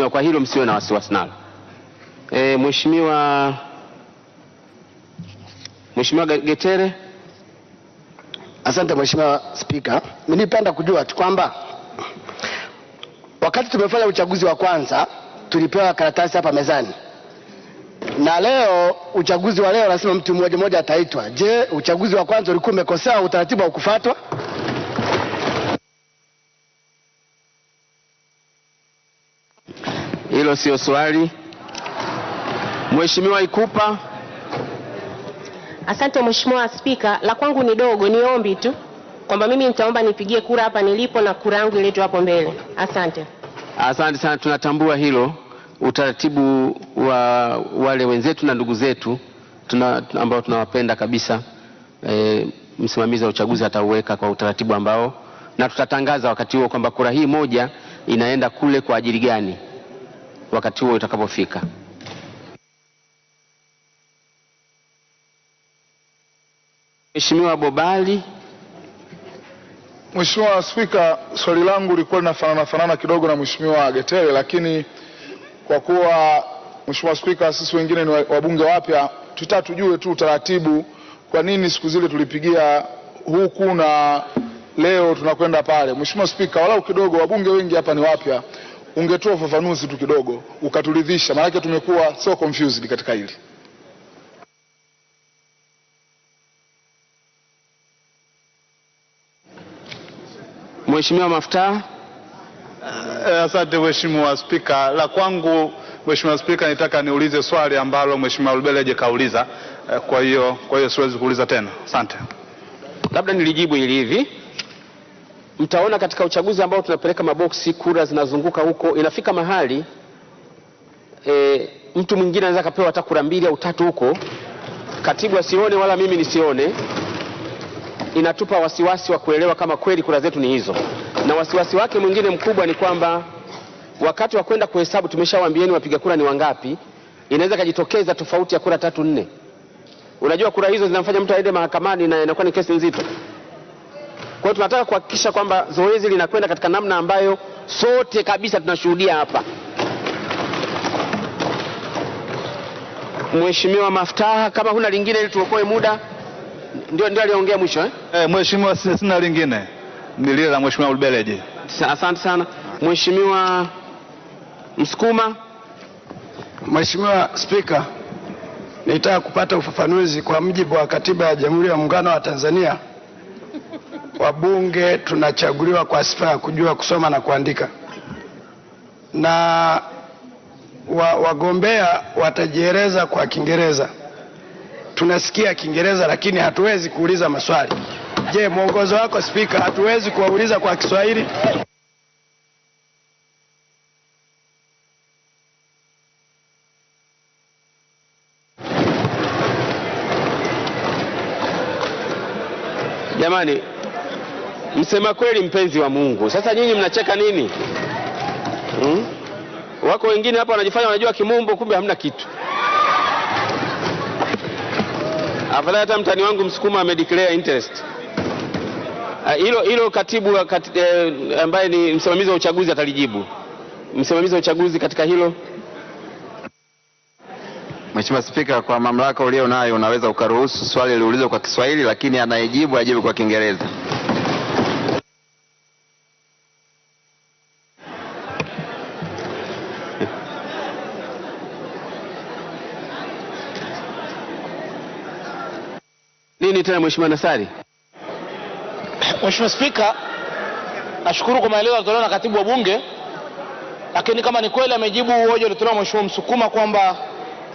Kwa hilo msiwe na wasiwasi nalo. Mheshimiwa Getere. Asante Mheshimiwa Spika. Mimi nipenda kujua tu kwamba wakati tumefanya uchaguzi wa kwanza tulipewa karatasi hapa mezani, na leo uchaguzi wa leo lazima mtu mmoja mmoja ataitwa. Je, uchaguzi wa kwanza ulikuwa umekosea, utaratibu wa kufuatwa? Hilo sio swali. Mheshimiwa Ikupa. Asante Mheshimiwa Spika, la kwangu ni dogo, ni ombi tu kwamba mimi nitaomba nipigie kura hapa nilipo na kura yangu iletwe hapo mbele. Asante. Asante sana, tunatambua hilo. Utaratibu wa wale wenzetu na ndugu zetu ambao tunawapenda kabisa, msimamizi wa uchaguzi atauweka kwa utaratibu ambao, na tutatangaza wakati huo kwamba kura hii moja inaenda kule kwa ajili gani wakati huo utakapofika. Mheshimiwa Bobali. Mheshimiwa Spika, swali langu lilikuwa linafanana kidogo na Mheshimiwa Getere, lakini kwa kuwa Mheshimiwa Spika, sisi wengine ni wabunge wapya, tutaka tujue tu utaratibu, kwa nini siku zile tulipigia huku na leo tunakwenda pale. Mheshimiwa Spika, walau kidogo, wabunge wengi hapa ni wapya, ungetoa ufafanuzi tu kidogo ukaturidhisha, maana tumekuwa so confused katika hili. Mheshimiwa Maftaa. Asante Mheshimiwa Spika. La kwangu Mheshimiwa Spika, nitaka niulize swali ambalo Mheshimiwa Lubeleje kauliza. Kwa hiyo siwezi kuuliza tena. Asante. Labda nilijibu hili hivi. Mtaona katika uchaguzi ambao tunapeleka maboksi, kura zinazunguka huko, inafika mahali mtu mwingine anaweza kapewa hata kura 2 au 3 huko, katibu asione wala mimi nisione. Inatupa wasiwasi wa kuelewa kama kweli kura zetu ni hizo. Na wasiwasi wake mwingine mkubwa ni kwamba wakati wa kwenda kuhesabu tumeshawaambieni wapiga kura ni wangapi, inaweza kujitokeza tofauti ya kura 3 4. Unajua kura hizo zinamfanya mtu aende mahakamani na inakuwa ni kesi nzito. Kwa hiyo tunataka kuhakikisha kwamba zoezi linakwenda katika namna ambayo sote kabisa tunashuhudia hapa. Mheshimiwa Maftaa, kama huna lingine ili tuokoe muda. Ndio aliongea mwisho Mheshimiwa, sina lingine. Ni lile la Mheshimiwa Lubeleje. Asante sana. Mheshimiwa Msukuma. Mheshimiwa Spika, nitaka kupata ufafanuzi. Kwa mujibu wa Katiba ya Jamhuri ya Muungano wa Tanzania, wabunge tunachaguliwa kwa sifa ya kujua kusoma na kuandika, na wagombea watajieleza kwa Kiingereza. Tunasikia Kiingereza lakini hatuwezi kuuliza maswali. Je, mwongozo wako Spika, hatuwezi kuwauliza kwa Kiswahili? Jamani, msema kweli mpenzi wa Mungu. Sasa nyinyi mnacheka nini? Wako wengine hapa wanajifanya wanajua Kimombo, kumbe hamna kitu. Afadhali hata mtani wangu Msukuma amedeclare interest. Hilo katibu ambaye ni msimamizi wa uchaguzi atalijibu. Msimamizi wa uchaguzi katika hilo. Mheshimiwa Spika, kwa mamlaka ulio nayo unaweza ukaruhusu swali liulizwe kwa Kiswahili lakini anayejibu ajibu kwa Kiingereza. Nini tena Mheshimiwa Nasari? Mheshimiwa Spika, nashukuru kwa maelezo yaliyotolewa na katibu wa Bunge, lakini kama ni kweli amejibu hoja iliyotolewa Mheshimiwa Msukuma kwamba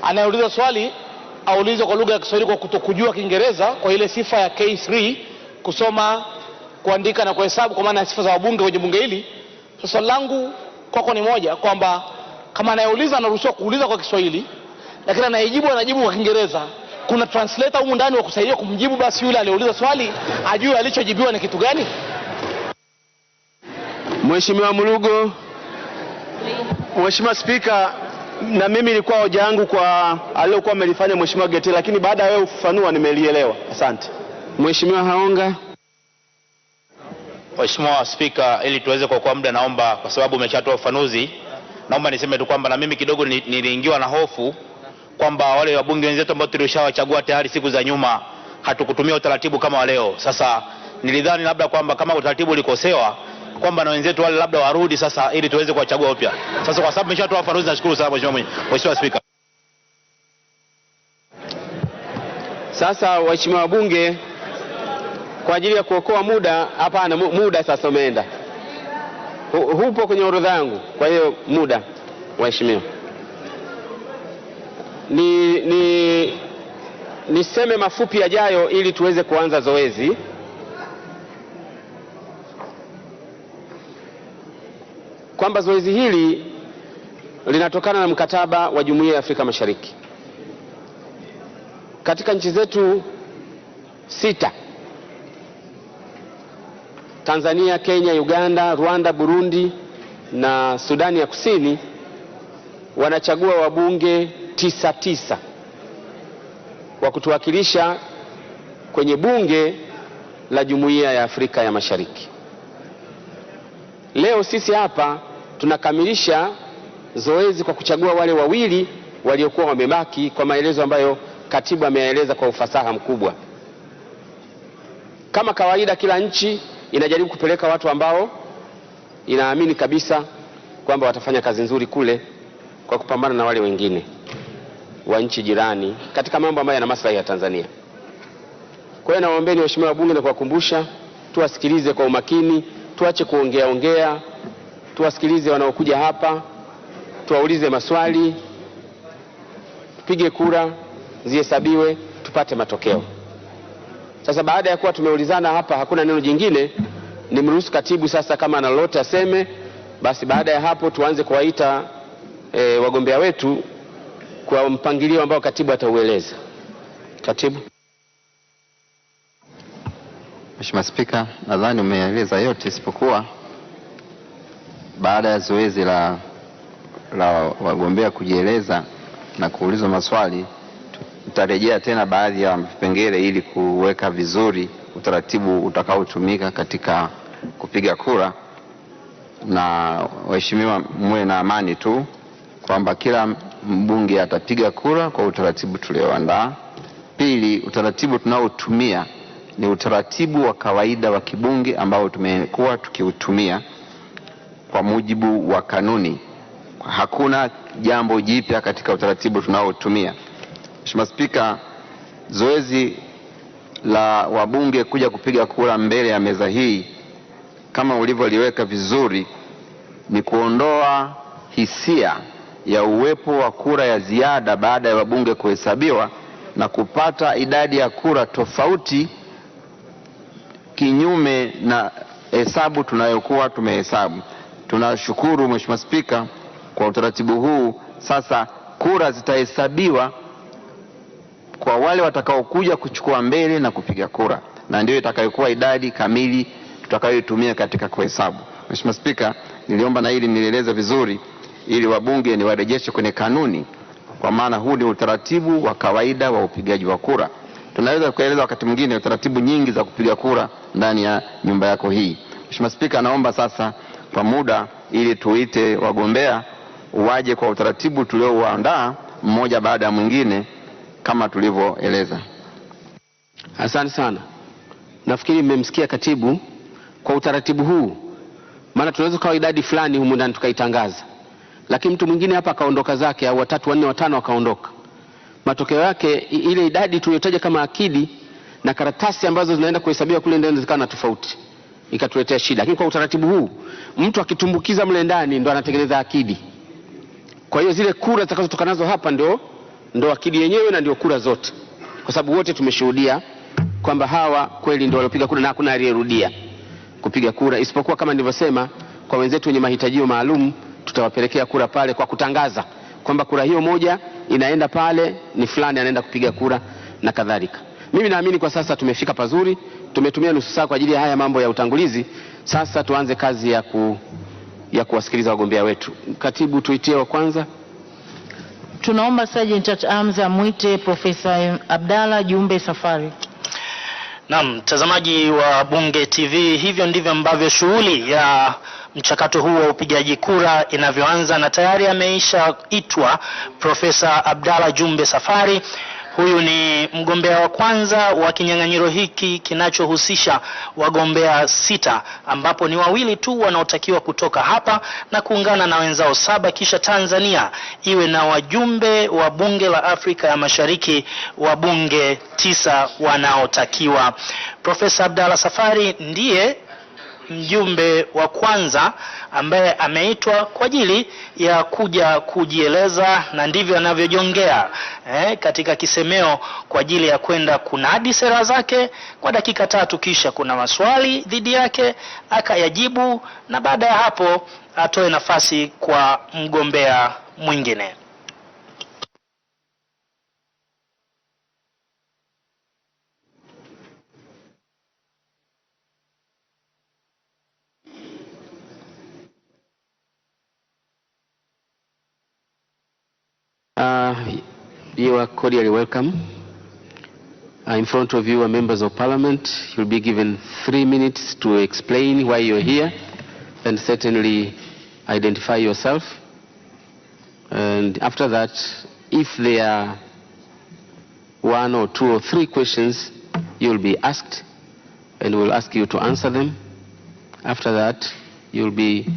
anayeuliza swali aulize kwa lugha ya Kiswahili kwa kutokujua Kiingereza, kwa ile sifa ya K3 kusoma, kuandika na kuhesabu, kwa maana ya sifa za wabunge kwenye bunge hili. Swali langu kwako ni moja, kwamba kama anayeuliza anaruhusiwa kuuliza kwa Kiswahili lakini anayejibu anajibu kwa Kiingereza, kuna translator humu ndani wa kusaidia kumjibu, basi yule aliyeuliza swali ajue alichojibiwa ni kitu gani? Mheshimiwa Mulugo. Mheshimiwa Spika, na mimi nilikuwa hoja yangu kwa aliyokuwa amelifanya Mheshimiwa Getere, lakini baada ya wewe ufafanua nimelielewa. Asante. Mheshimiwa Haonga. Mheshimiwa Spika, ili tuweze kwa muda, naomba kwa sababu umeshatoa ufafanuzi, naomba niseme tu kwamba na mimi kidogo niliingiwa na hofu kwamba wale wabunge wenzetu ambao tulishawachagua tayari siku za nyuma hatukutumia utaratibu kama wa leo. Sasa nilidhani labda kwamba kama utaratibu ulikosewa kwamba na wenzetu wale labda warudi sasa ili tuweze kuwachagua upya. Sasa kwa sababu nimeshatoa ufafanuzi, nashukuru sana Mheshimiwa Spika. Sasa waheshimiwa wabunge, kwa ajili ya kuokoa muda, hapana, muda sasa umeenda, hupo kwenye orodha yangu, kwa hiyo muda, waheshimiwa, niseme mafupi yajayo ili tuweze kuanza zoezi. Kwamba zoezi hili linatokana na mkataba wa Jumuiya ya Afrika Mashariki. Katika nchi zetu 6, Tanzania, Kenya, Uganda, Rwanda, Burundi na Sudani ya Kusini, wanachagua wabunge 9 wa kutuwakilisha kwenye bunge la Jumuiya ya Afrika ya Mashariki. Leo sisi hapa tunakamilisha zoezi kwa kuchagua wale wawili waliokuwa wamebaki, kwa maelezo ambayo katibu ameeleza kwa ufasaha mkubwa. Kama kawaida, kila nchi inajaribu kupeleka watu ambao inaamini kabisa kwamba watafanya kazi nzuri kule kwa kupambana na wale wengine wa nchi jirani katika mambo ambayo yana maslahi ya Tanzania. Kwa hiyo nawaombeni waheshimiwa wabunge na kuwakumbusha, tuwasikilize kwa umakini, tuache kuongea, tuwasikilize wanaokuja hapa, tuwaulize maswali, tupige kura, zihesabiwe, tupate matokeo. Sasa baada ya kuwa tumeulizana hapa, hakuna neno jingine, nimruhusu katibu sasa kama ana lolote aseme. Basi baada ya hapo tuanze kuwaita wagombea wetu kwa mpangilio ambao katibu ataueleza. Katibu. Mheshimiwa Spika, nadhani umeeleza yote isipokuwa baada ya zoezi la wagombea kujieleza na kuulizwa maswali, tutarejea tena baadhi ya vipengele ili kuweka vizuri utaratibu utakaotumika katika kupiga kura. Na waheshimiwa, muwe na amani tu kwamba kila mbunge atapiga kura kwa utaratibu tulioandaa. Pili, utaratibu tunaotumia ni utaratibu wa kawaida wa kibunge ambao tumekuwa tukiutumia kwa mujibu wa kanuni. Hakuna jambo jipya katika utaratibu tunaotumia. Mheshimiwa Spika, zoezi la wabunge kuja kupiga kura mbele ya meza hii kama ulivyoliweka vizuri ni kuondoa hisia ya uwepo wa kura ya ziada baada ya wabunge kuhesabiwa na kupata idadi ya kura tofauti kinyume na hesabu tunayokuwa tumehesabu. Tunashukuru Mheshimiwa Spika kwa utaratibu huu. Sasa kura zitahesabiwa kwa wale watakaokuja kuchukua mbele na kupiga kura, na ndio itakayokuwa idadi kamili tutakayoitumia katika kuhesabu. Mheshimiwa Spika, niliomba na hili nieleze vizuri ili wabunge ni warejeshe kwenye kanuni, kwa maana huu ni utaratibu wa kawaida wa upigaji wa kura. Tunaweza kueleza wakati mwingine utaratibu nyingi za kupiga kura ndani ya nyumba yako hii. Mheshimiwa Spika, naomba sasa kwa muda ili tuite wagombea waje kwa utaratibu tuliouandaa mmoja baada ya mwingine kama tulivyoeleza. Asante sana. Nafikiri mmemsikia katibu kwa utaratibu huu. Maana tunaweza kwa idadi fulani humu ndani tukaitangaza, lakini mtu mwingine hapa akaondoka zake, au 3, 4, 5 wakaondoka. Matokeo yake ile idadi tuliyotaja kama akidi na karatasi ambazo zinaenda kuhesabiwa kule ndani zikawa na tofauti, ikatuletea shida. Lakini kwa utaratibu huu mtu akitumbukiza mle ndani ndo anatengeneza akidi. Kwa hiyo zile kura zitakazotoka nazo hapa ndo akidi yenyewe na ndio kura zote, kwa sababu wote tumeshuhudia kwamba hawa kweli ndio waliopiga kura na hakuna aliyerudia kupiga kura, isipokuwa kama nilivyosema, kwa wenzetu wenye mahitajio maalum tutawapelekea kura pale kwa kutangaza kwamba kura hiyo moja inaenda pale, ni fulani anaenda kupiga kura na kadhalika. Mimi naamini kwa sasa tumefika pazuri, tumetumia nusu saa kwa ajili ya haya mambo ya utangulizi. Sasa tuanze kazi ya kuwasikiliza wagombea wetu. Katibu, tuitie wa kwanza. Tunaomba Sergeant at Arms amwite Profesa Abdalla Jumbe Safari. Naam, mtazamaji wa Bunge TV, hivyo ndivyo ambavyo shughuli ya mchakato huu wa upigaji kura inavyoanza, na tayari ameishaitwa Profesa Abdalla Jumbe Safari. Huyu ni mgombea wa kwanza wa kinyang'anyiro hiki kinachohusisha wagombea 6, ambapo ni wawili tu wanaotakiwa kutoka hapa na kuungana na wenzao 7, kisha Tanzania iwe na wajumbe wa bunge la Afrika ya Mashariki wa bunge 9 wanaotakiwa. Profesa Abdalla Safari ndiye mjumbe wa kwanza ambaye ameitwa kwa ajili ya kuja kujieleza, na ndivyo anavyojongea katika kisemeo kwa ajili ya kwenda kunadi sera zake kwa dakika 3, kisha kuna maswali dhidi yake akayajibu, na baada ya hapo atoe nafasi kwa mgombea mwingine. You are cordially welcome. In front of you are members of parliament. You'll be given 3 minutes to explain why you're here and certainly identify yourself. And after that, if there are 1 or 2 or 3 questions, you'll be asked and we'll ask you to answer them. After that, you'll be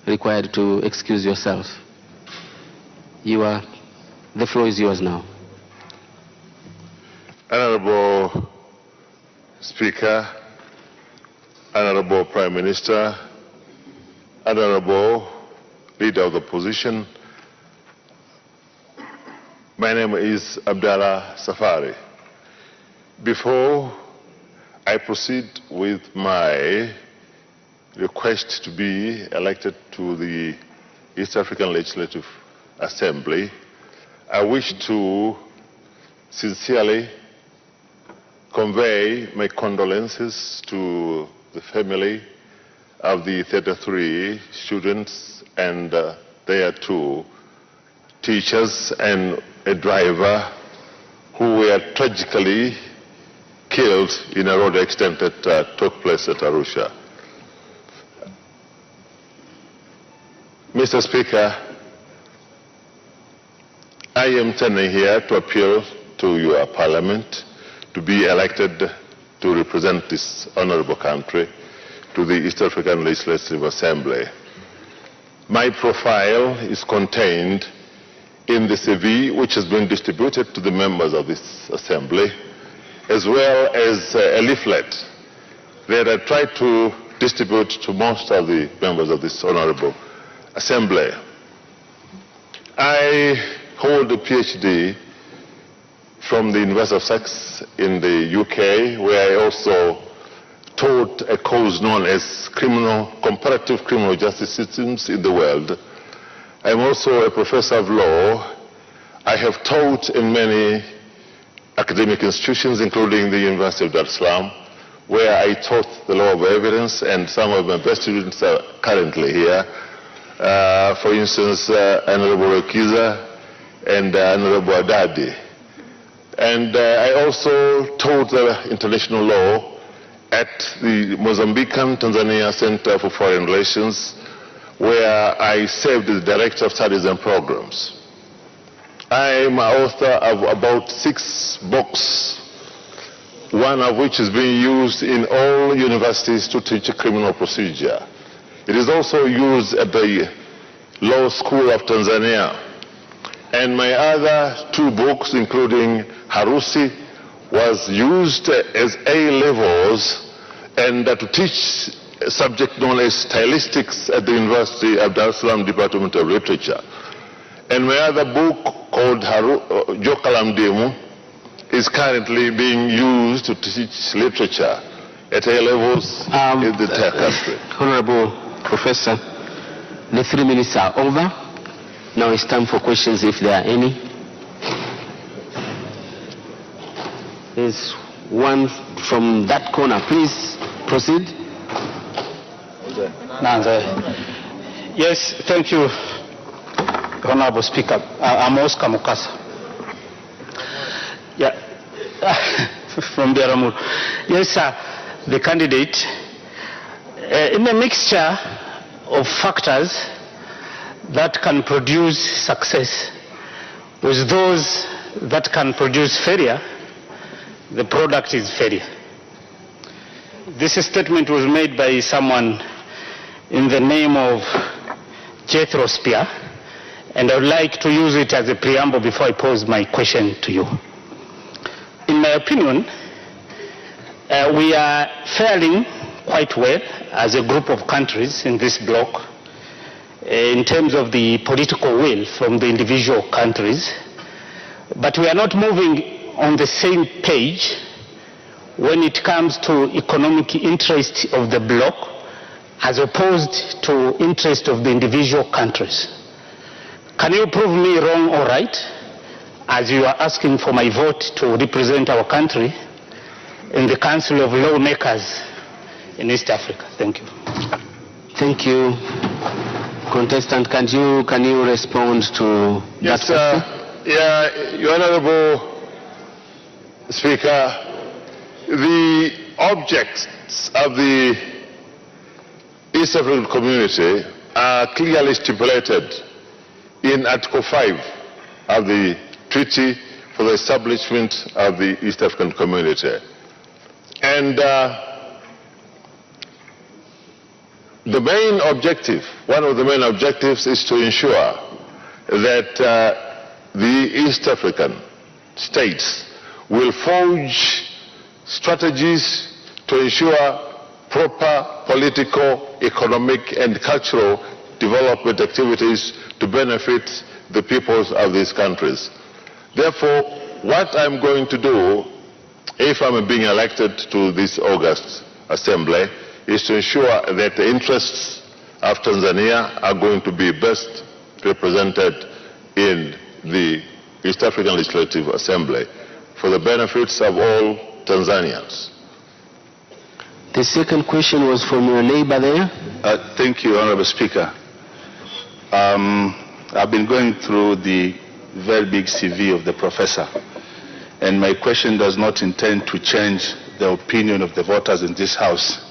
required to excuse yourself. The floor is yours now. Honorable Speaker, Honorable Prime Minister, Honorable Leader of the Opposition, my name is Abdalla Safari. Before I proceed with my request to be elected to the East African Legislative Assembly, I wish to sincerely convey my condolences to the family of the 33 students and their 2 teachers and a driver who were tragically killed in a road accident that took place at Arusha. Mr. Speaker, I am standing here to appeal to your parliament to be elected to represent this honorable country to the East African Legislative Assembly. My profile is contained in the CV which has been distributed to the members of this assembly, as well as a leaflet that I tried to distribute to most of the members of this honorable assembly. I hold a PhD from the University of Sussex in the UK, where I also taught a course known as Comparative Criminal Justice Systems in the World. I'm also a professor of law. I have taught in many academic institutions, including the University of Dar es Salaam, where I taught the law of evidence, and some of my best students are currently here. For instance, Honorable Kiza and Honorable Adadi. And I also taught international law at the Mozambican Tanzania Center for Foreign Relations, where I served as Director of Studies and Programs. I am author of about 6 books, one of which is being used in all universities to teach criminal procedure. It is also used at the Law School of Tanzania. And my other 2 books, including Harusi, was used as A-levels and to teach a subject known as stylistics at the University of Dar es Salaam Department of Literature. And my other book called Jokalam Demu is currently being used to teach literature at A-levels in the entire country. Honorable Professor, the 3 minutes are over. Now it's time for questions if there are any. There's one from that corner. Please proceed. Yes, thank you, Honorable Speaker. I'm Oscar Mukasa. Yeah, from Biaramu. Yes, sir. The candidate in the mixture of factors that can produce success with those that can produce failure, the product is failure. This statement was made by someone in the name of Jethro Spear, and I would like to use it as a preamble before I pose my question to you. In my opinion, we are faring quite well as a group of countries in this bloc in terms of the political will from the individual countries, but we are not moving on the same page when it comes to economic interest of the bloc as opposed to interest of the individual countries. Can you prove me wrong or right, as you are asking for my vote to represent our country in the Council of Lawmakers in East Africa? Thank you. Thank you. Contestant, can you respond to Yes, that? Your Honorable Speaker, the objects of the East African Community are clearly stipulated in Article 5 of the Treaty for the Establishment of the East African Community. And the main objective, one of the main objectives, is to ensure that the East African states will forge strategies to ensure proper political, economic, and cultural development activities to benefit the peoples of these countries. Therefore, what I'm going to do, if I'm being elected to this August Assembly, is to ensure that the interests of Tanzania are going to be best represented in the East African Legislative Assembly for the benefits of all Tanzanians. The second question was from your neighbor there. Thank you, Honorable Speaker. I've been going through the very big CV of the professor, and my question does not intend to change the opinion of the voters in this House.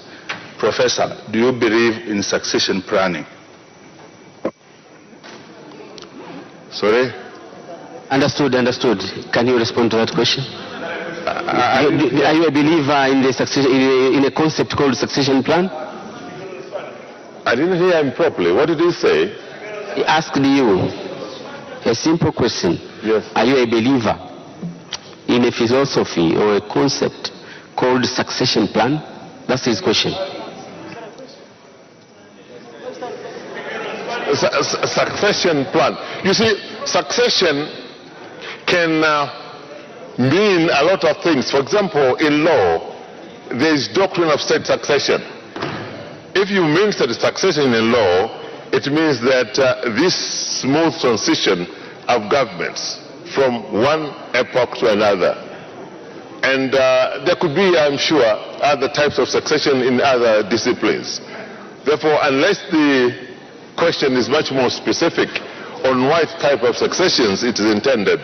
Professor, do you believe in succession planning? Sorry? Understood. Can you respond to that question? Are you a believer in the in a concept called succession plan? I didn't hear him properly. What did he say? He asked you a simple question. Yes. Are you a believer in a philosophy or a concept called succession plan? That's his question. Succession plan. You see, succession can mean a lot of things. For example, in law, there is doctrine of state succession. If you mean state succession in law, it means that this smooth transition of governments from one epoch to another. And there could be, I'm sure, other types of succession in other disciplines. Therefore, unless the question is much more specific on what type of successions it is intended,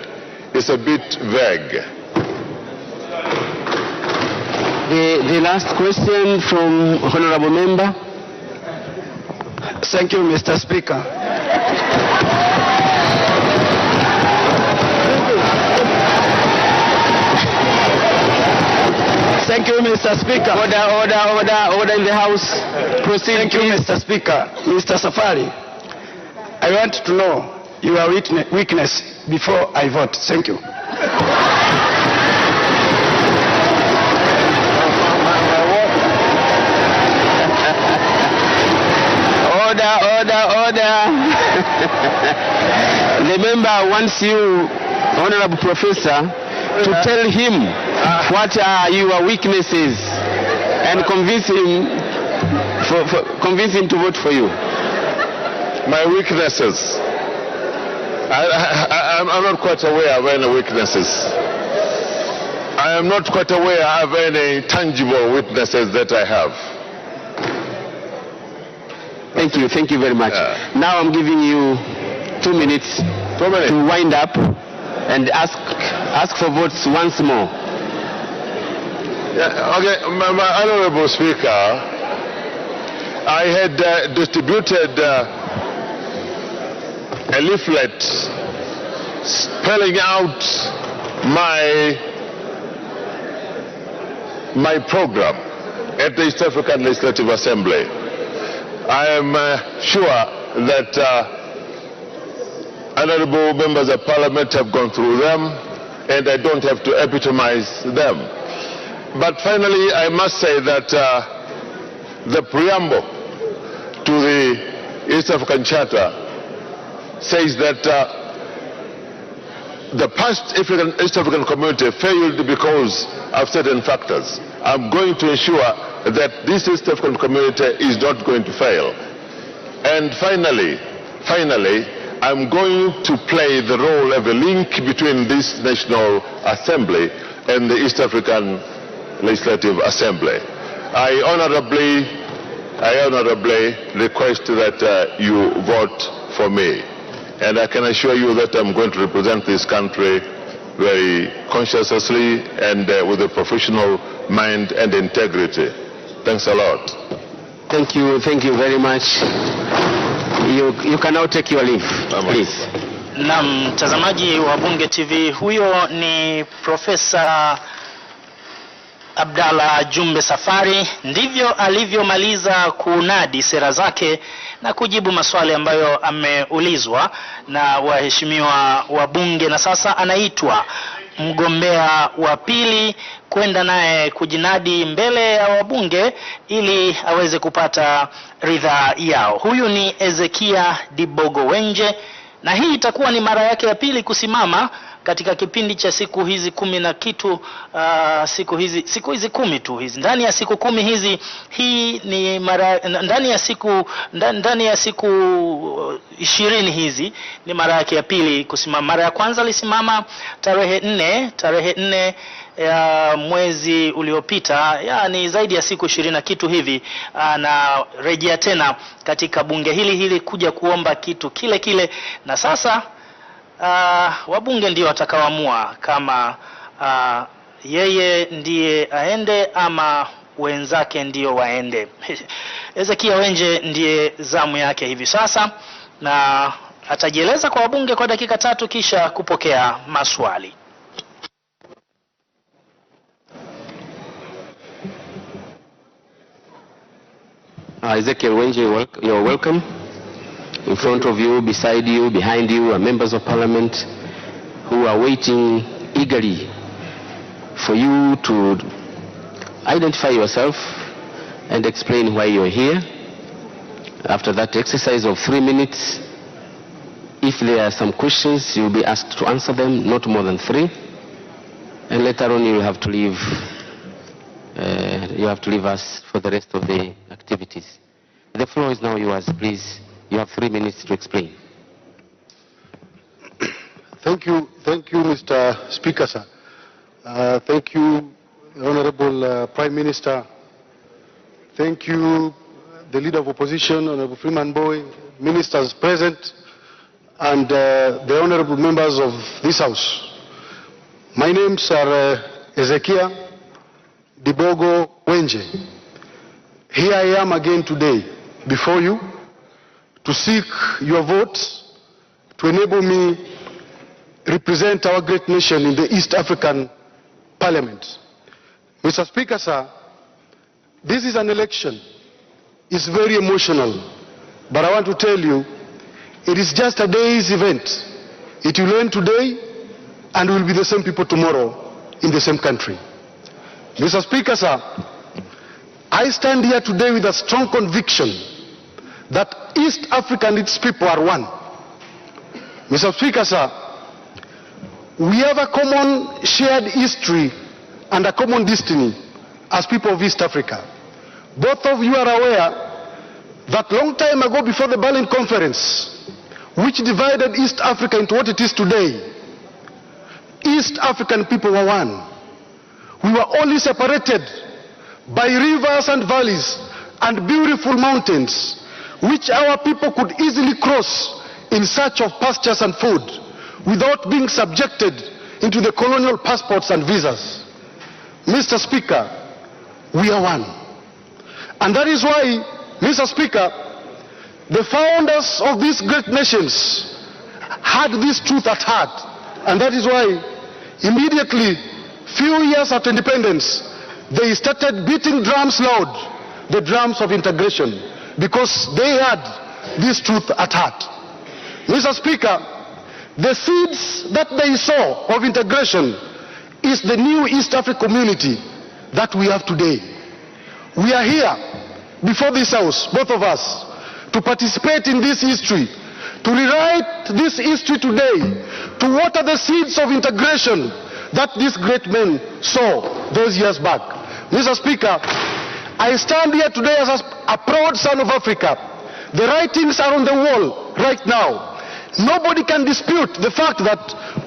it's a bit vague. The last question from Honorable Member. Thank you, Mr. Speaker. Thank you, Mr. Speaker. Order in the House. Proceed. Thank you, Mr. Speaker. Mr. Safari, I want to know your weakness before I vote. Thank you. Order. The member wants you, Honorable Professor, to tell him what are your weaknesses and convince him to vote for you. My weaknesses. I'm not quite aware of any weaknesses. I am not quite aware of any tangible weaknesses that I have. Thank you very much. Now I'm giving you 2 minutes to wind up and ask for votes once more. Okay, my Honorable Speaker, I had distributed a leaflet spelling out my program at the East African Legislative Assembly. I am sure that honorable members of parliament have gone through them, and I don't have to epitomize them. But finally, I must say that the preamble to the East African Charter says that the past East African community failed because of certain factors. I'm going to ensure that this East African community is not going to fail. And finally, I'm going to play the role of a link between this National Assembly and the East African Legislative Assembly. I honorably request that you vote for me. And I can assure you that I'm going to represent this country very conscientiously and with a professional mind and integrity. Thanks a lot. Thank you very much. You can now take your leave, please. Na mtazamaji wa Bunge TV, huyo ni Profesa Abdalla Jumbe Safari. Ndivyo alivyomaliza kunadi sera zake na kujibu maswali ambayo ameulizwa na waheshimiwa wa Bunge, na sasa anaitwa mgombea wa pili kwenda naye kujinadi mbele ya wabunge ili aweze kupata ridhaa yao. Huyu ni Ezekia Dibogo Wenje, na hii itakuwa ni mara yake ya pili kusimama katika kipindi cha siku hizi 10 na kitu, siku hizi 10 tu hizi. Ndani ya siku 10 hizi, hii ni ndani ya siku 20 hizi ni mara yake ya pili kusimama. Mara ya kwanza alisimama tarehe 4 ya mwezi uliopita, yani zaidi ya siku 20 na kitu hivi. Na rejea tena katika bunge hili kuja kuomba kitu kile, na sasa wabunge ndio watakaoamua kama yeye ndiye aende ama wenzake ndio waende. Ezekia Wenje ndiye zamu yake hivi sasa, na atajieleza kwa wabunge kwa dakika 3 kisha kupokea maswali. Ezekiel Wenje, you're welcome. In front of you, beside you, behind you are members of parliament who are waiting eagerly for you to identify yourself and explain why you're here. After that exercise of 3 minutes, if there are some questions, you'll be asked to answer them, not more than 3. And later on, you have to leave. You have to leave us for the rest of the activities. The floor is now yours, please. You have 3 minutes to explain. Thank you, Mr. Speaker, sir. Thank you, Honorable Prime Minister. Thank you, the Leader of Opposition, Honorable Freeman Boy, ministers present, and the honorable members of this House. My names are Ezekia Dibogo Wenje. Here I am again today before you to seek your votes to enable me represent our great nation in the East African Parliament. Mr. Speaker, sir, this is an election. It's very emotional, but I want to tell you, it is just a day's event. It will end today, and will be the same people tomorrow in the same country. Mr. Speaker, sir, I stand here today with a strong conviction that East Africa and its people are one. Mr. Speaker, sir, we have a common shared history and a common destiny as people of East Africa. Both of you are aware that long time ago, before the Berlin Conference, which divided East Africa into what it is today, East African people were one. We were only separated by rivers and valleys and beautiful mountains, which our people could easily cross in search of pastures and food without being subjected into the colonial passports and visas. Mr. Speaker, we are one. And that is why Mr. Speaker, the founders of these great nations had this truth at heart, and that is why immediately, few years after independence, they started beating drums loud, the drums of integration, because they had this truth at heart. Mr. Speaker, the seeds that they sow of integration is the new East African community that we have today. We are here before this House, both of us, to participate in this history, to rewrite this history today, to water the seeds of integration that these great men saw those years back. Mr. Speaker, I stand here today as a proud son of Africa. The writings are on the wall right now. Nobody can dispute the fact that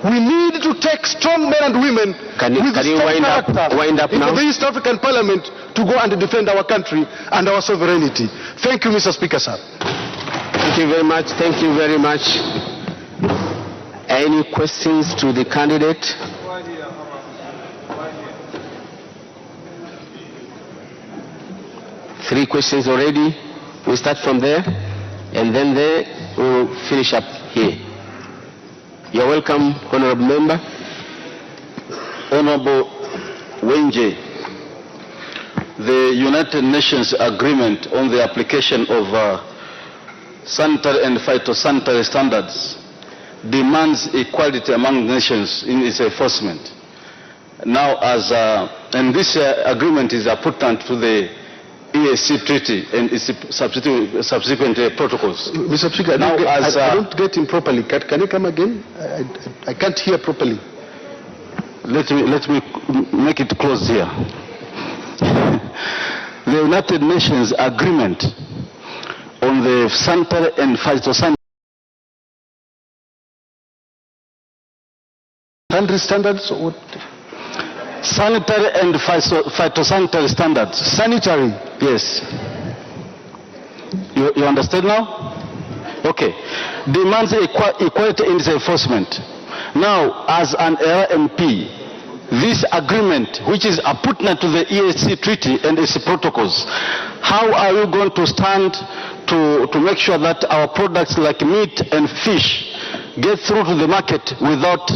we need to take strong men and women with strong character into the East African Parliament to go and defend our country and our sovereignty. Thank you, Mr. Speaker, sir. Thank you very much. Thank you very much. Any questions to the candidate? Three questions already. We start from there, and then there we'll finish up here. You're welcome, Honorable Member. Honorable Wenje, the United Nations agreement on the application of sanitary and phytosanitary standards demands equality among nations in its enforcement. Now, and this agreement is appurtenant to the EAC treaty and its subsequent protocols. Mr. Speaker, now, I don't get him properly. Can you come again? I can't hear properly. Let me make it close here. The United Nations agreement on the sanitary and phytosanitary standards. What? Sanitary and phytosanitary standards. Sanitary? Yes. You understand now? Okay. Demands equality in its enforcement. Now, as an LMP, this agreement, which is appurtenant to the EAC treaty and its protocols, how are you going to stand to make sure that our products like meat and fish get through to the market without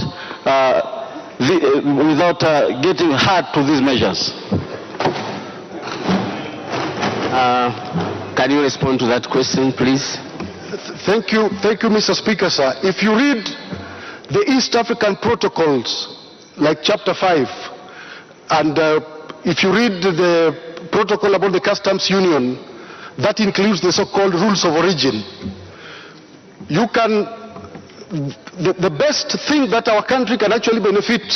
getting hard to these measures? Can you respond to that question, please? Thank you, Mr. Speaker, sir. If you read the East African protocols, like Chapter 5, and if you read the protocol about the customs union, that includes the so-called rules of origin. You can, the best thing that our country can actually benefit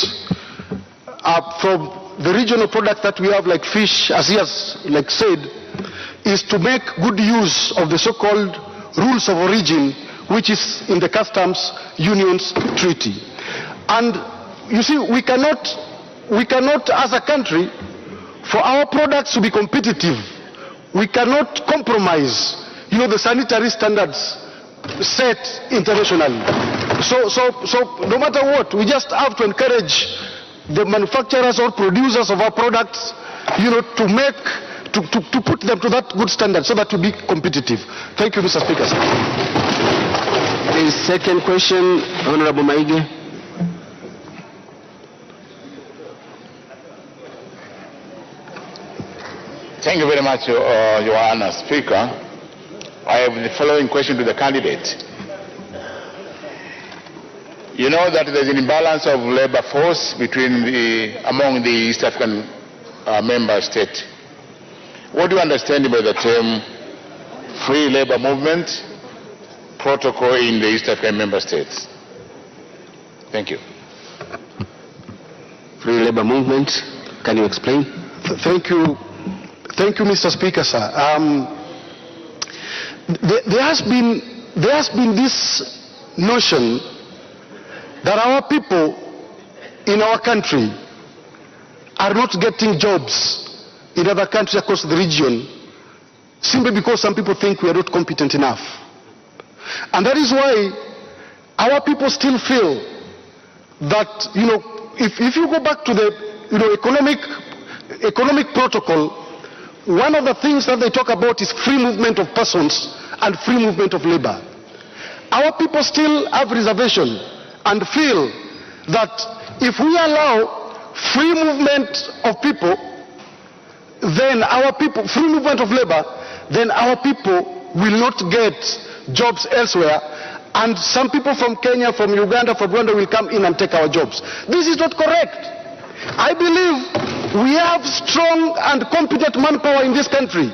from the regional products that we have, like fish, as he has said, is to make good use of the so-called rules of origin, which is in the customs union's treaty. And you see, we cannot as a country, for our products to be competitive, we cannot compromise, the sanitary standards set internationally. So no matter what, we just have to encourage the manufacturers or producers of our products, to put them to that good standard so that we be competitive. Thank you, Mr. Speaker. The second question, Honorable Maige. Thank you very much, Your Honor, Speaker. I have the following question to the candidate. You know that there is an imbalance of labor force among the East African member states. What do you understand by the term free labor movement protocol in the East African member states? Thank you. Free labor movement, can you explain? Thank you, Mr. Speaker, sir. There has been this notion that our people in our country are not getting jobs in other countries across the region simply because some people think we are not competent enough. And that is why our people still feel that, if you go back to the, economic protocol, one of the things that they talk about is free movement of persons and free movement of labor. Our people still have reservation and feel that if we allow free movement of people, then our people, free movement of labor, then our people will not get jobs elsewhere, and some people from Kenya, from Uganda, from Rwanda will come in and take our jobs. This is not correct. I believe we have strong and competent manpower in this country.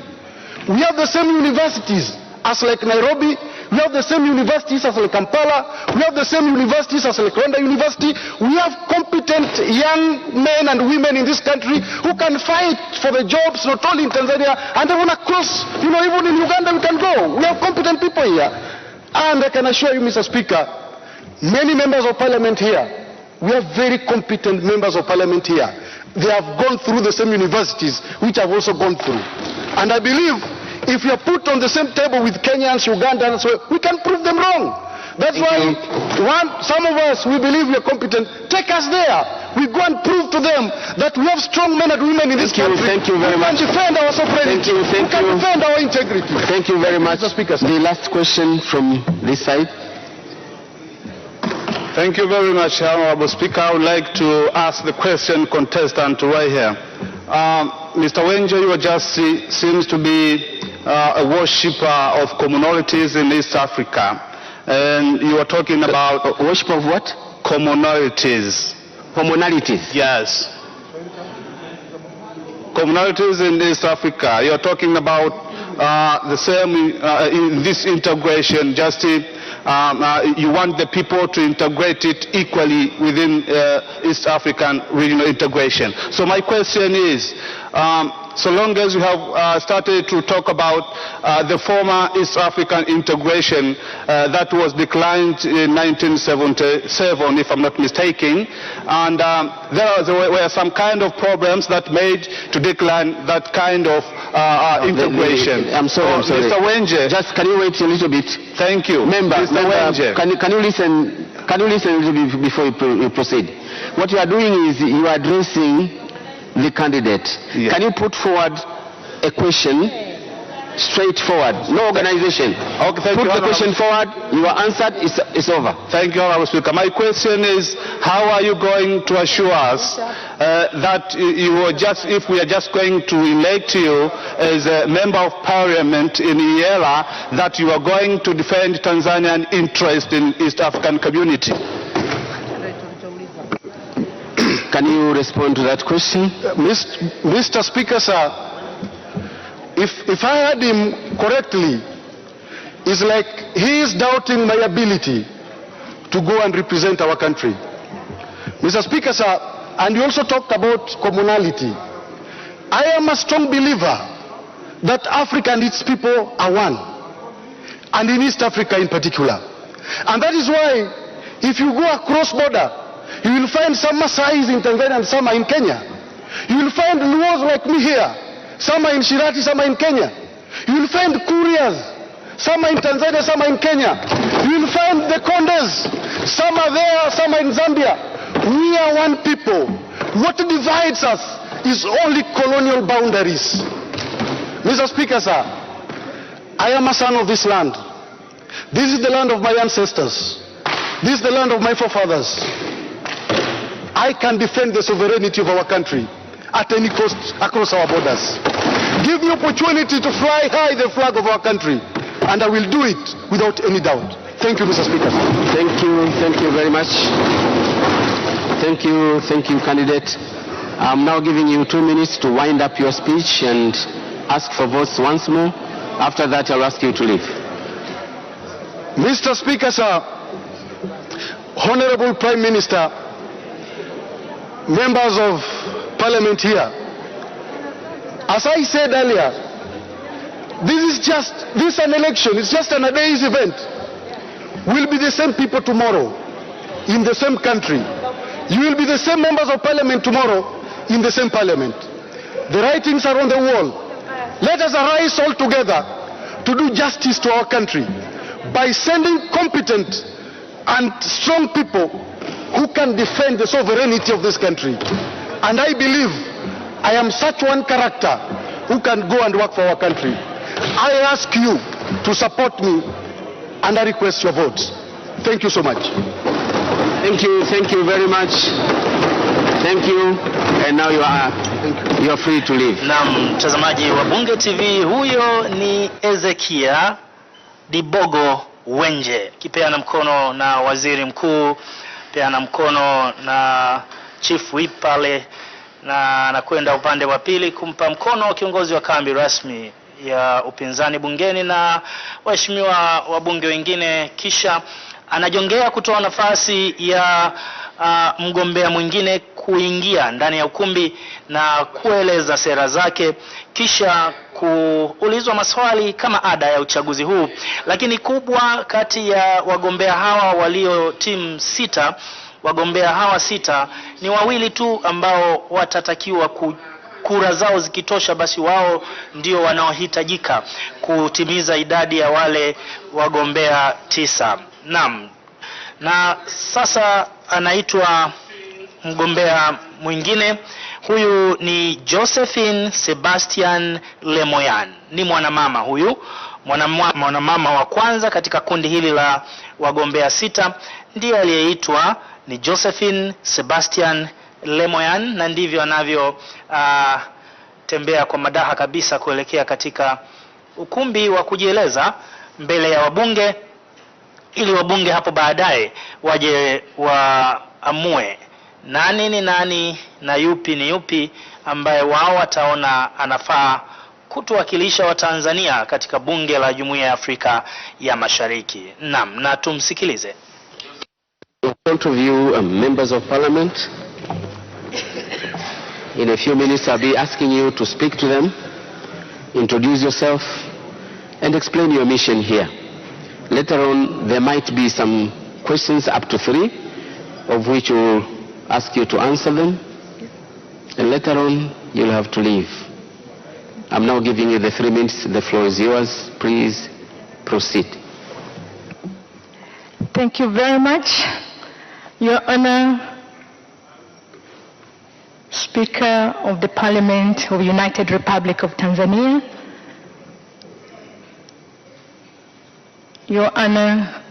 We have the same universities as like Nairobi. We have the same universities as like Kampala. We have the same universities as like Rwanda University. We have competent young men and women in this country who can fight for the jobs not only in Tanzania and even across, even in Uganda we can go. We have competent people here. And I can assure you, Mr. Speaker, many members of parliament here, we have very competent members of parliament here. They have gone through the same universities which I've also gone through. And I believe if we are put on the same table with Kenyans, Ugandans, we can prove them wrong. That's why some of us, we believe we are competent. Take us there. We go and prove to them that we have strong men and women in this country. Thank you very much. We can defend our sovereignty. We can defend our integrity. Thank you very much. The last question from this side. Thank you very much, Honorable Speaker. I would like to ask the question contestant right here. Mr. Wenje, you just seems to be a worshipper of commonalities in East Africa. And you are talking about... worship of what? Commonalities. Commonalities? Yes. Commonalities in East Africa. You are talking about the same in this integration, just you want the people to integrate it equally within East African regional integration. So my question is, so long as you have started to talk about the former East African integration that was declined in 1977, if I'm not mistaken, and there were some kind of problems that made to decline that kind of integration. I'm sorry. Mr. Wenje. Just can you wait a little bit? Thank you. Member, can you listen a little bit before you proceed? What you are doing is you are addressing the candidate. Yes. Can you put forward a question straightforward? No organization. Okay, put the question forward. You are answered. It's over. Thank you, Honorable Speaker. My question is, how are you going to assure us that if we are just going to elect you as a member of parliament in EALA, that you are going to defend Tanzanian interest in East African community? Can you respond to that question? Mr. Speaker, sir, if I heard him correctly, it's like he is doubting my ability to go and represent our country. Mr. Speaker, sir, and you also talked about commonality. I am a strong believer that Africa and its people are one, and in East Africa in particular. And that is why, if you go across border, you will find some Maasais in Tanzania and some are in Kenya. You will find Luos like me here. Some are in Shirati, some are in Kenya. You will find Kurias. Some are in Tanzania, some are in Kenya. You will find the Kondes. Some are there, some are in Zambia. We are one people. What divides us is only colonial boundaries. Mr. Speaker, sir, I am a son of this land. This is the land of my ancestors. This is the land of my forefathers. I can defend the sovereignty of our country at any cost across our borders. Give me opportunity to fly high the flag of our country, and I will do it without any doubt. Thank you, Mr. Speaker. Thank you very much. Thank you, candidate. I'm now giving you 2 minutes to wind up your speech and ask for votes once more. After that, I'll ask you to leave. Mr. Speaker, sir, Honorable Prime Minister, members of Parliament here, as I said earlier, this is an election, it's just an day's event. We'll be the same people tomorrow in the same country. You will be the same members of Parliament tomorrow in the same Parliament. The writings are on the wall. Let us arise all together to do justice to our country by sending competent and strong people who can defend the sovereignty of this country. And I believe I am such one character who can go and work for our country. I ask you to support me and I request your votes. Thank you so much. Thank you very much. Thank you. And now you are free to leave. Na mtazamaji wa Bunge TV, huyo ni Ezekia Dibogo Wenje, kipeana mkono na waziri mkuu, peana mkono na chief whip pale, na anakwenda upande wa pili kumpa mkono kiongozi wa kambi rasmi ya upinzani bungeni na waheshimiwa wabunge wengine, kisha anajongea kutoa nafasi ya mgombea mwingine kuingia ndani ya ukumbi na kueleza sera zake, kisha kuulizwa maswali kama ada ya uchaguzi huu. Lakini kubwa kati ya wagombea hawa walio timu 6, wagombea hawa 6 ni wawili tu ambao watatakiwa kura zao zikitosha, basi wao ndio wanaohitajika kutimiza idadi ya wale wagombea 9. Naam. Na sasa anaitwa mgombea mwingine. Huyu ni Josephine Sebastian Lemoyan. Ni mwanamama huyu, mwanamama wa kwanza katika kundi hili la wagombea 6, ndiye aliyeitwa ni Josephine Sebastian Lemoyan, na ndivyo anavyo tembea kwa madaha kabisa kuelekea katika ukumbi wa kujieleza mbele ya wabunge, ili wabunge hapo baadaye waje waamue nani ni nani na yupi ni yupi ambaye wao wataona anafaa kutuwakilisha Watanzania katika bunge la Jumuiya ya Afrika ya Mashariki. Naam, na tumsikilize. In front of you, members of parliament, in a few minutes I'll be asking you to speak to them, introduce yourself and explain your mission here. Later on, there might be some questions, up to 3, of which we'll ask you to answer them. And later on, you'll have to leave. I'm now giving you the 3 minutes. The floor is yours. Please proceed. Thank you very much, Your Honor, Speaker of the Parliament of the United Republic of Tanzania, Your Honor,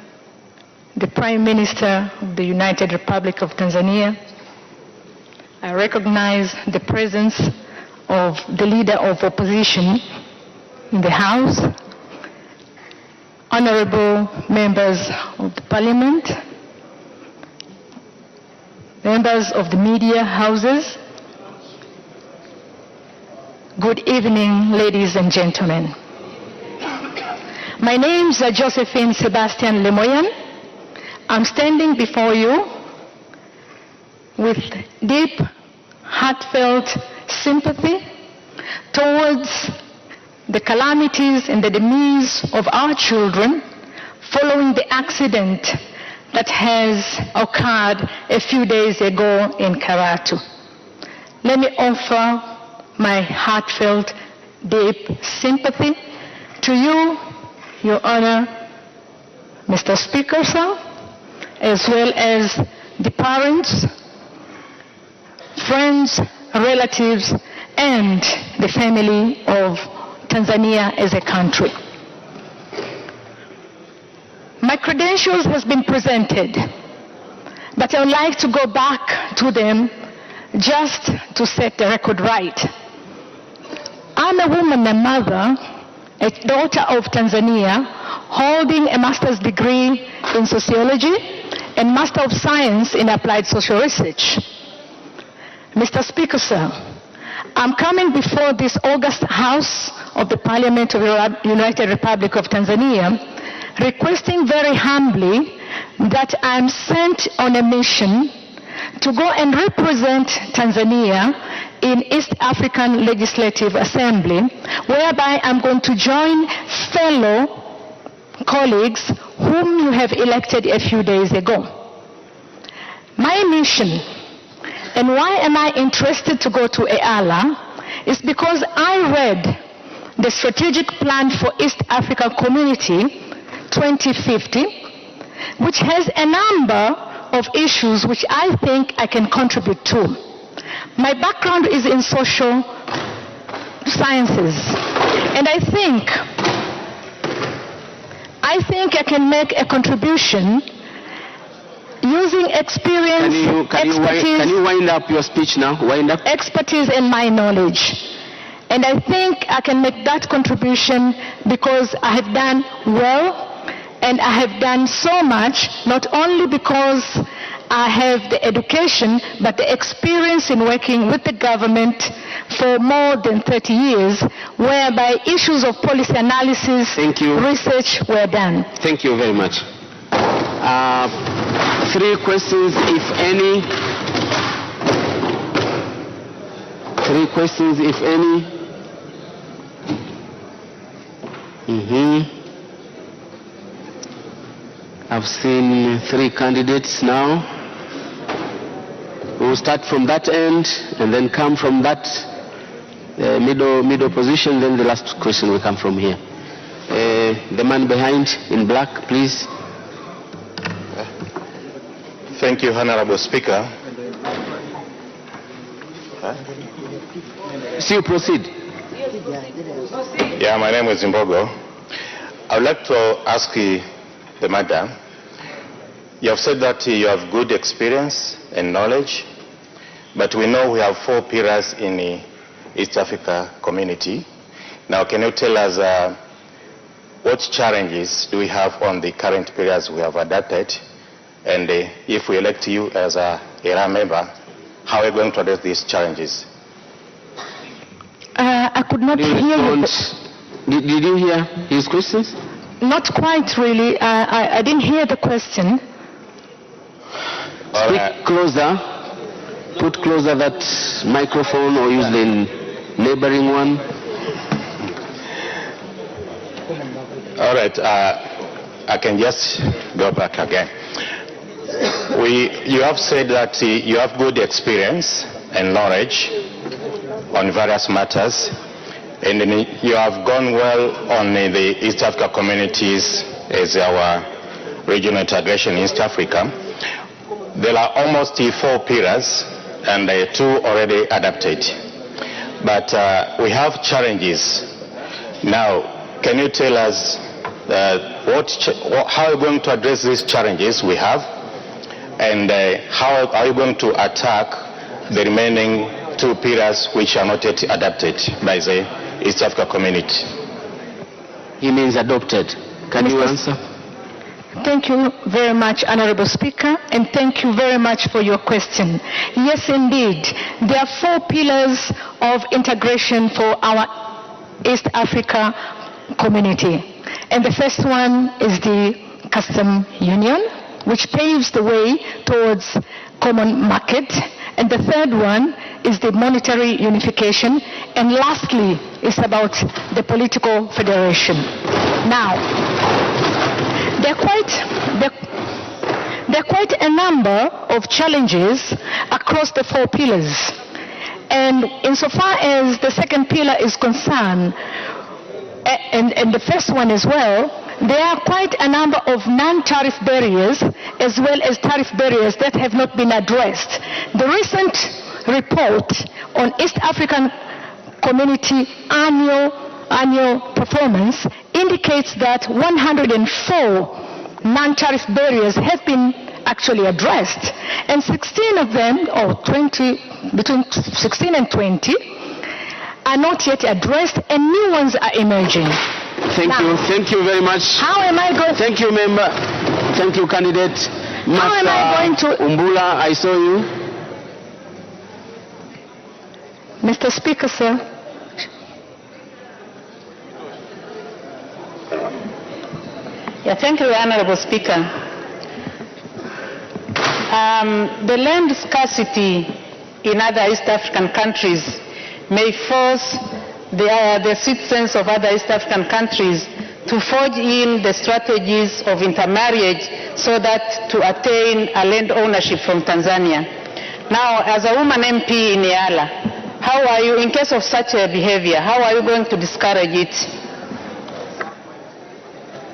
the Prime Minister of the United Republic of Tanzania, I recognize the presence of the Leader of Opposition in the House, honorable members of the Parliament, members of the media houses, good evening, ladies and gentlemen. My name is Josephine Sebastian Lemoyan. I'm standing before you with deep, heartfelt sympathy towards the calamities and the demise of our children following the accident that has occurred a few days ago in Karatu. Let me offer my heartfelt, deep sympathy to you, Your Honor, Mr. Speaker, sir, as well as the parents, friends, relatives, and the family of Tanzania as a country. My credentials has been presented, but I would like to go back to them just to set the record right. I'm a woman, a mother, a daughter of Tanzania, holding a master's degree in sociology and Master of Science in Applied Social Research. Mr. Speaker, sir, I'm coming before this august House of the Parliament of the United Republic of Tanzania, requesting very humbly that I'm sent on a mission to go and represent Tanzania in East African Legislative Assembly, whereby I'm going to join fellow colleagues whom you have elected a few days ago. My mission, and why am I interested to go to EALA, is because I read the Strategic Plan for East African Community 2050, which has a number of issues which I think I can contribute to. My background is in social sciences. And I think I can make a contribution using experience, Can you wind up your speech now? Wind up. expertise and my knowledge. And I think I can make that contribution because I have done well, and I have done so much, not only because I have the education, but the experience in working with the government for more than 30 years, whereby issues of policy analysis, research were done. Thank you very much. 3 questions, if any. 3 questions, if any. I've seen 3 candidates now. We'll start from that end and then come from that middle position, then the last question will come from here. The man behind in black, please. Thank you, Honorable Speaker. See you proceed. Yeah, my name is Mbogo. I would like to ask the madam, you have said that you have good experience and knowledge, but we know we have 4 pillars in the East Africa community. Now, can you tell us what challenges do we have on the current pillars we have adopted? And if we elect you as a EALA member, how are you going to address these challenges? I could not hear you. Did you hear his questions? Not quite really. I didn't hear the question. Speak closer. Put closer that microphone or use the neighboring one. All right. I can just go back again. You have said that you have good experience and knowledge on various matters, and you have gone well on the East Africa communities as our regional integration in East Africa. There are almost 4 pillars, and 2 already adapted. But we have challenges. Now, can you tell us how are you going to address these challenges we have, and how are you going to attack the remaining 2 pillars which are not yet adapted by the East Africa community? He means adopted. Can you answer? Thank you very much, Honorable Speaker, and thank you very much for your question. Yes, indeed. There are 4 pillars of integration for our East Africa community. And the first one is the Custom Union, which paves the way towards common market. And the third one is the monetary unification. And lastly, is about the political federation. Now, there are quite a number of challenges across the 4 pillars. And insofar as the second pillar is concerned, and the first one as well, there are quite a number of non-tariff barriers as well as tariff barriers that have not been addressed. The recent report on East African Community annual performance indicates that 104 non-tariff barriers have been actually addressed, and 16 of them, or 20, between 16 and 20, are not yet addressed, and new ones are emerging. Thank you very much. How am I going? Thank you, member. Thank you, candidate. How am I going to? Umbula, I saw you. Mr. Speaker, sir. Yeah, thank you, Honorable Speaker. The land scarcity in other East African countries may force the citizens of other East African countries to forge in the strategies of intermarriage so that to attain a land ownership from Tanzania. Now, as a woman MP in EALA, how are you, in case of such a behavior, how are you going to discourage it?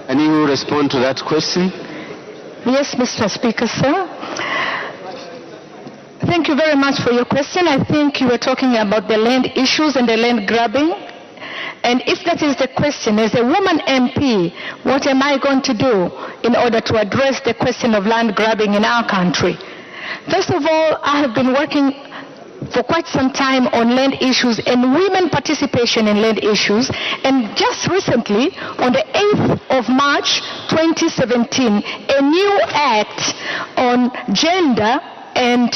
Can you respond to that question? Yes, Mr. Speaker, sir. Thank you very much for your question. I think you were talking about the land issues and the land grabbing. And if that is the question, as a woman MP, what am I going to do in order to address the question of land grabbing in our country? First of all, I have been working for quite some time on land issues and women participation in land issues. And just recently, on the 8th of March 2017, a new act on gender and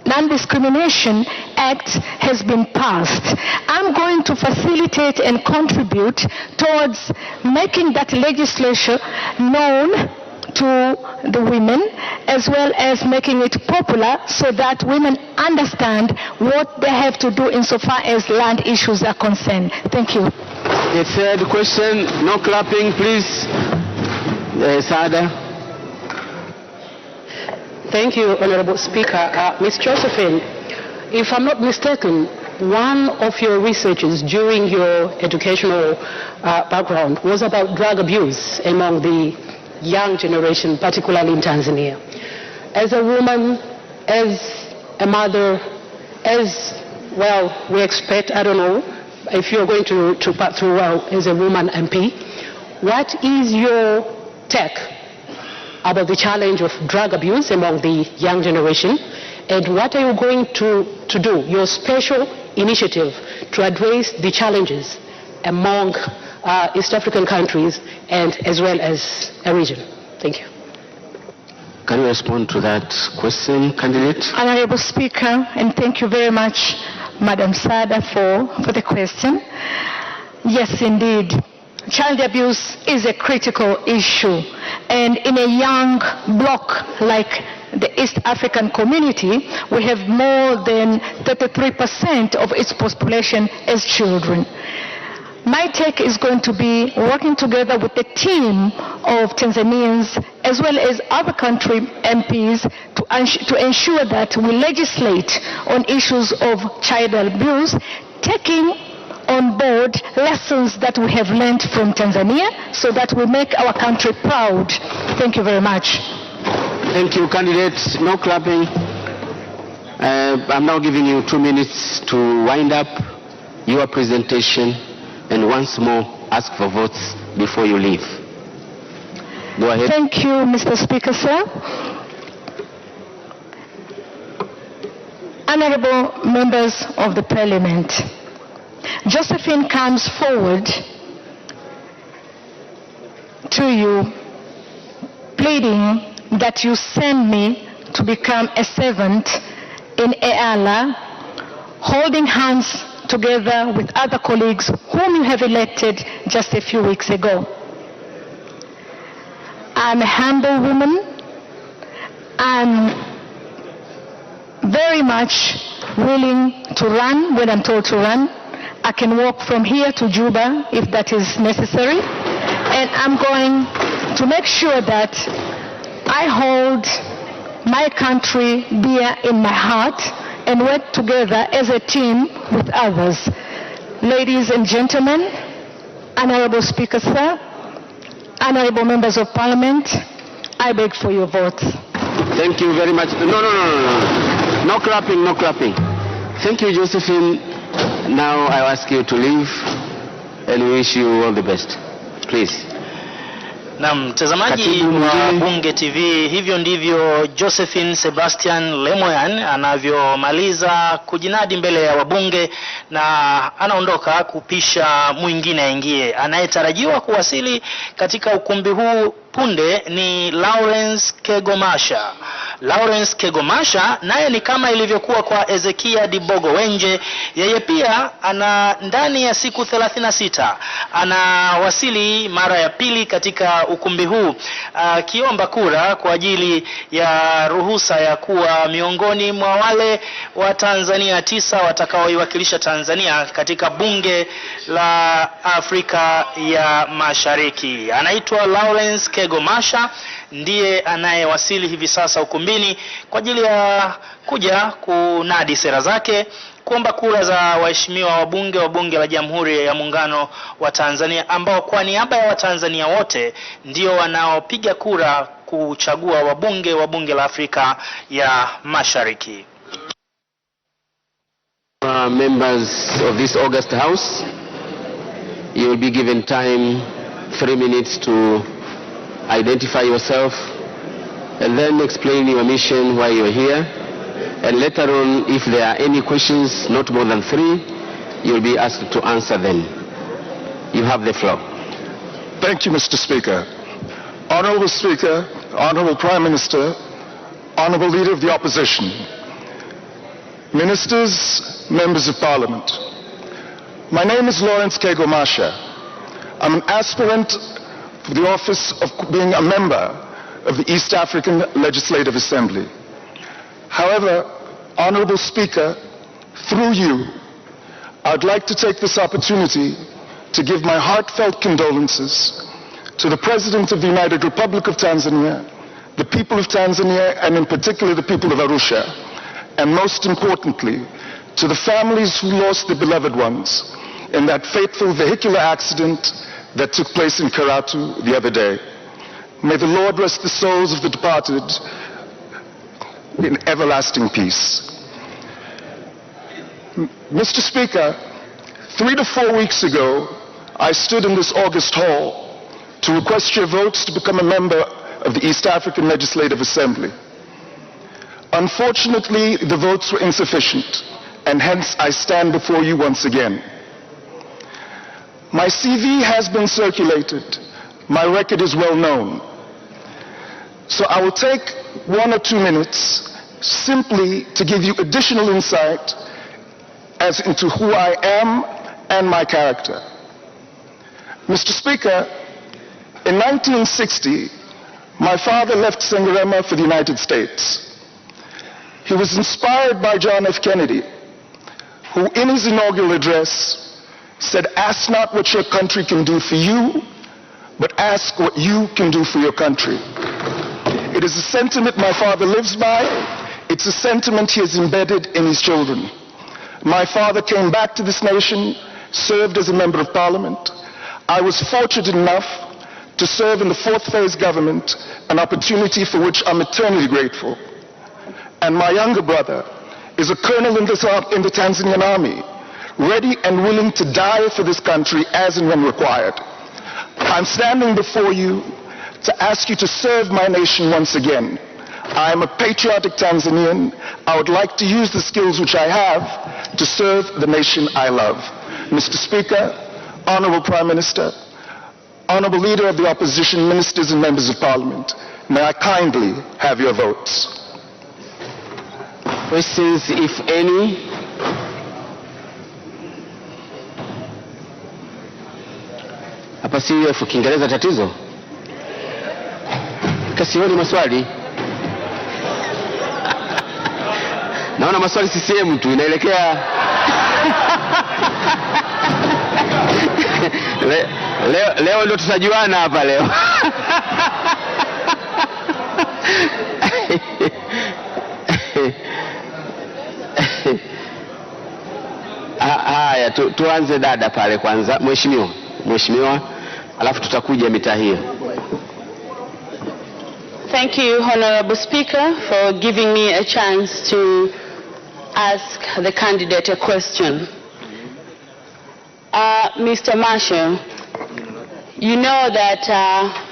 Non-Discrimination Act has been passed. I'm going to facilitate and contribute towards making that legislation known to the women, as well as making it popular so that women understand what they have to do insofar as land issues are concerned. Thank you. The third question, no clapping, please. Sada. Thank you, Honorable Speaker. Ms. Josephine, if I'm not mistaken, one of your researches during your educational background was about drug abuse among the young generation, particularly in Tanzania. As a woman, as a mother, as, well, we expect, I don't know, if you're going to pass through well as a woman MP, what is your take about the challenge of drug abuse among the young generation, and what are you going to do, your special initiative to address the challenges among East African countries and as well as a region? Thank you. Can you respond to that question, candidate? Honorable Speaker, and thank you very much, Madam Sada, for the question. Yes, indeed. Child abuse is a critical issue, and in a young bloc like the East African community, we have more than 33% of its population as children. My take is going to be working together with a team of Tanzanians as well as other country MPs to ensure that we legislate on issues of child abuse, taking on board lessons that we have learned from Tanzania so that we make our country proud. Thank you very much. Thank you, candidates. No clapping. I'm now giving you 2 minutes to wind up your presentation and once more ask for votes before you leave. Go ahead. Thank you, Mr. Speaker, sir. Honorable members of the Parliament, Josephine comes forward to you pleading that you send me to become a servant in EALA, holding hands together with other colleagues whom you have elected just a few weeks ago. I'm a humble woman. I'm very much willing to run when I'm told to run. I can walk from here to Juba if that is necessary. And I'm going to make sure that I hold my country dear in my heart and work together as a team with others. Ladies and gentlemen, Honorable Speaker, sir, honorable members of Parliament, I beg for your votes. Thank you very much. No. No clapping, no clapping. Thank you, Josephine. Now I ask you to leave and wish you all the best. Please. Na mtazamaji wa Bunge TV, hivyo ndivyo Josephine Sebastian Lemoyan anavyomaliza kujinadi mbele ya wabunge na anaondoka kupisha mwingine aingie. Anayetarajiwa kuwasili katika ukumbi huu punde ni Lawrence Kegomasha. Lawrence Kegomasha naye ni kama ilivyokuwa kwa Ezekia Dibogo Wenje, yeye pia ana ndani ya siku 36 anawasili mara ya pili katika ukumbi huu akiomba kura kwa ajili ya ruhusa ya kuwa miongoni mwa wale wa Tanzania 9 watakaoiwakilisha Tanzania katika bunge la Afrika ya Mashariki. Anaitwa Lawrence Kegomasha, ndiye anayewasili hivi sasa ukumbini kwa ajili ya kuja kunadi sera zake, kuomba kura za waheshimiwa wabunge wa Bunge la Jamhuri ya Muungano wa Tanzania ambao kwa niaba ya Watanzania wote ndio wanaopiga kura kuchagua wabunge wa bunge la Afrika ya Mashariki. Members of this August House, you will be given time 3 minutes to identify yourself and then explain your mission, why you're here, and later on, if there are any questions, not more than 3, you'll be asked to answer them. You have the floor. Thank you, Mr. Speaker. Honorable Speaker, Honorable Prime Minister, Honorable Leader of the Opposition, Ministers, Members of Parliament. My name is Lawrence Kegomasha. I'm an aspirant for the office of being a member of the East African Legislative Assembly. However, Honorable Speaker, through you, I'd like to take this opportunity to give my heartfelt condolences to the President of the United Republic of Tanzania, the people of Tanzania, and in particular the people of Arusha, and most importantly, to the families who lost their beloved ones in that fateful vehicular accident that took place in Karatu the other day. May the Lord rest the souls of the departed in everlasting peace. Mr. Speaker, 3 to 4 weeks ago, I stood in this August hall to request your votes to become a member of the East African Legislative Assembly. Unfortunately, the votes were insufficient, and hence I stand before you once again. My CV has been circulated. My record is well known. So I will take 1 or 2 minutes simply to give you additional insight as into who I am and my character. Mr. Speaker, in 1960, my father left Sengerema for the United States. He was inspired by John F. Kennedy, who in his inaugural address said, "Ask not what your country can do for you, but ask what you can do for your country." It is a sentiment my father lives by. It's a sentiment he has embedded in his children. My father came back to this nation, served as a member of parliament. I was fortunate enough to serve in the 4th phase government, an opportunity for which I'm eternally grateful. And my younger brother is a colonel in the Tanzanian army, ready and willing to die for this country as and when required. I'm standing before you to ask you to serve my nation once again. I am a patriotic Tanzanian. I would like to use the skills which I have to serve the nation I love. Mr. Speaker, Honorable Prime Minister, Honorable Leader of the Opposition, Ministers and Members of Parliament, may I kindly have your votes. Questions, if any? Hapa si Kiingereza tatizo? Kasioni maswali? Naona maswali CCM tu inaelekea leo ndio tutajuana hapa leo. Haya, tuanze dada pale kwanza. Mheshimiwa, alafu tutakuja mitaa hiyo. Thank you, Honorable Speaker, for giving me a chance to ask the candidate a question. Mr. Marshall, you know that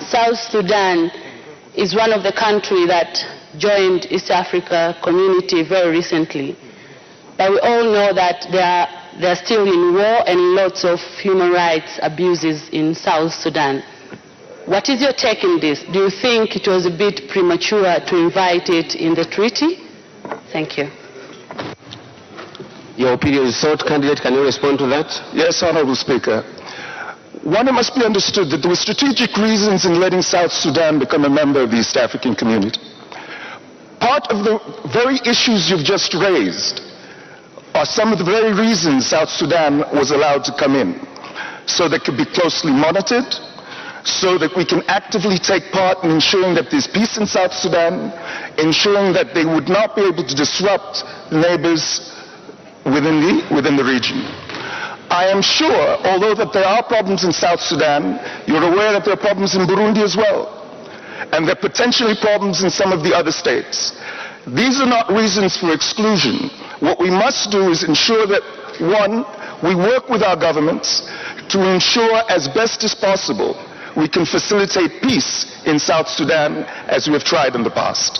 South Sudan is one of the countries that joined East Africa community very recently. But we all know that they are still in war and lots of human rights abuses in South Sudan. What is your take on this? Do you think it was a bit premature to invite it in the treaty? Thank you. Your opinion is sought. Candidate, can you respond to that? Yes, Honorable Speaker. One, it must be understood that there were strategic reasons in letting South Sudan become a member of the East African community. Part of the very issues you've just raised are some of the very reasons South Sudan was allowed to come in, so they could be closely monitored, so that we can actively take part in ensuring that there's peace in South Sudan, ensuring that they would not be able to disrupt neighbors within the region. I am sure, although that there are problems in South Sudan, you're aware that there are problems in Burundi as well. and there are potentially problems in some of the other states. These are not reasons for exclusion. What we must do is ensure that, one, we work with our governments to ensure as best as possible we can facilitate peace in South Sudan as we have tried in the past.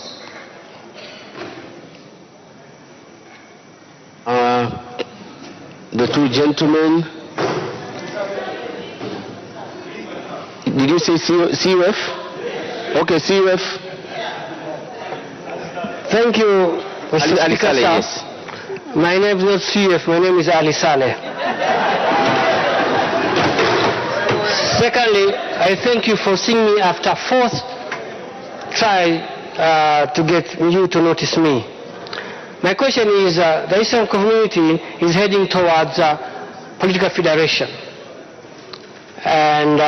The two gentlemen, did you say CUF? Okay, CUF. Thank you, Mr. Ali Speaker, Saleh, sir. yes. My name is not CUF, my name is Ali Saleh. Secondly, I thank you for seeing me after fourth try to get you to notice me. My question is, the Eastern community is heading towards political federation. And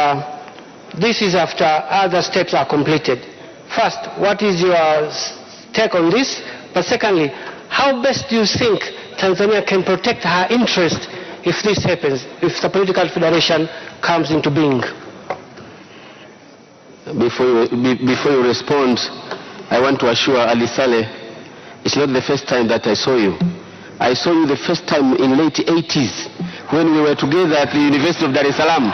this is after other steps are completed. First, what is your take on this? But secondly, how best do you think Tanzania can protect her interest if this happens, if the political federation comes into being? Before you respond, I want to assure Ali Saleh, it's not the first time that I saw you. I saw you the first time in late 80s when we were together at the University of Dar es Salaam.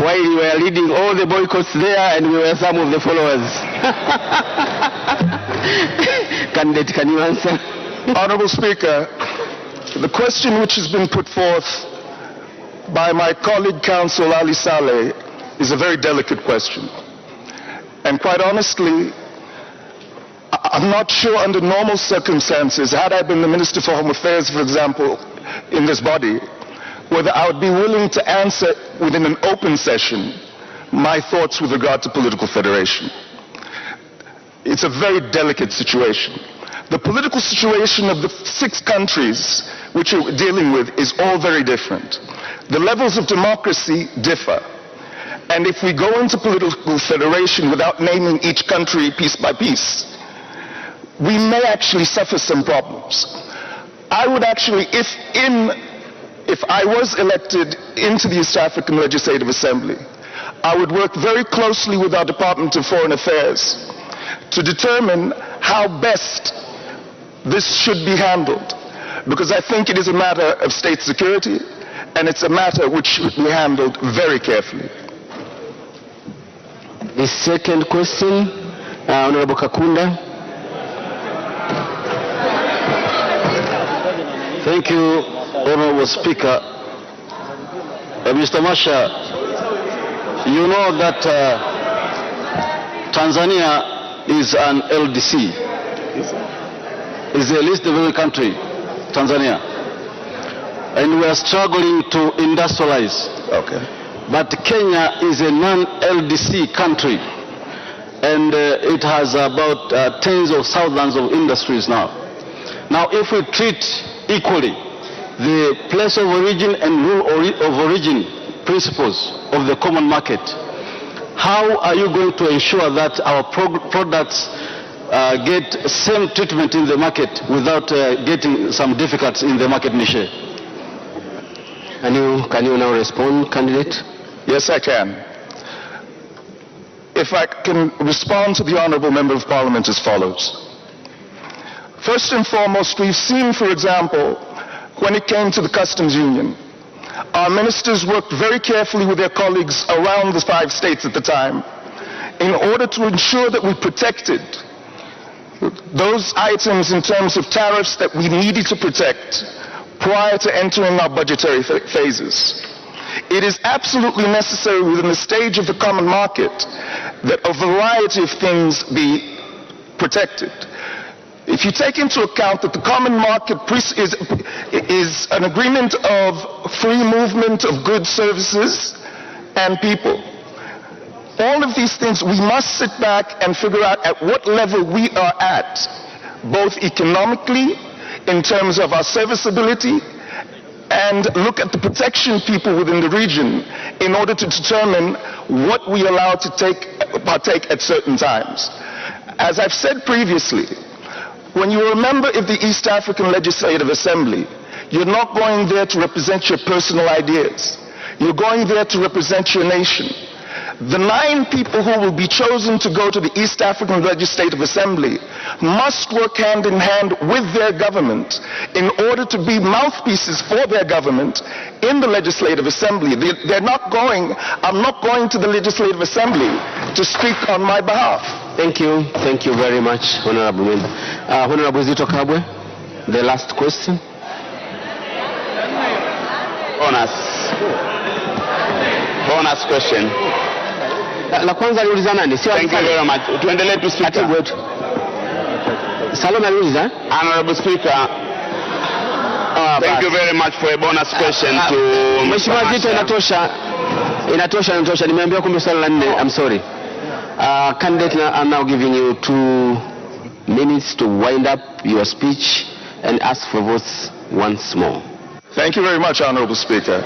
While you were leading all the boycotts there and we were some of the followers. Candidate, can you answer? Honorable Speaker, the question which has been put forth by my colleague counsel Ali Saleh is a very delicate question. And quite honestly, I'm not sure under normal circumstances, had I been the Minister for Home Affairs, for example, in this body, whether I would be willing to answer within an open session my thoughts with regard to political federation. It's a very delicate situation. The political situation of the 6 countries which we're dealing with is all very different. The levels of democracy differ. And if we go into political federation without naming each country piece by piece, we may actually suffer some problems. I would actually, if I was elected into the East African Legislative Assembly, I would work very closely with our Department of Foreign Affairs to determine how best this should be handled. Because I think it is a matter of state security, and it's a matter which should be handled very carefully. The second question, Honorable Kakunda. Thank you, Honorable Speaker. Mr. Masha, you know that Tanzania is an LDC. It's the least developed country, Tanzania. And we are struggling to industrialize. Okay. But Kenya is a non-LDC country. And it has about tens of thousands of industries now. Now, if we treat equally the place of origin and rule of origin principles of the common market, how are you going to ensure that our products get same treatment in the market without getting some difficulties in the market niche? Can you now respond, candidate? Yes, I can. If I can respond to the Honourable Member of Parliament as follows. First and foremost, we've seen, for example, when it came to the customs union, our ministers worked very carefully with their colleagues around the 5 states at the time in order to ensure that we protected those items in terms of tariffs that we needed to protect prior to entering our budgetary phases. It is absolutely necessary within the stage of the common market that a variety of things be protected. If you take into account that the common market is an agreement of free movement of goods, services, and people, all of these things we must sit back and figure out at what level we are at, both economically, in terms of our serviceability, and look at the protection people within the region in order to determine what we allow to partake at certain times. As I've said previously, when you're a member of the East African Legislative Assembly, you're not going there to represent your personal ideas. You're going there to represent your nation. The 9 people who will be chosen to go to the East African Legislative Assembly must work hand in hand with their government in order to be mouthpieces for their government in the Legislative Assembly. I'm not going to the Legislative Assembly to speak on my behalf. Thank you very much, Honorable Member. Honorable Zito Kabwe, the last question. Bonus question. La kwanza aliuliza nani? Thank you very much. Tuendelee tu speaker. Salome aliuliza? Honorable Speaker. Thank you very much for a bonus question to Mheshimiwa Zito. Inatosha. Nimeambiwa kumbe swali la 4. I'm sorry. Candidate are now giving you 2 minutes to wind up your speech and ask for votes once more. Thank you very much, Honorable Speaker.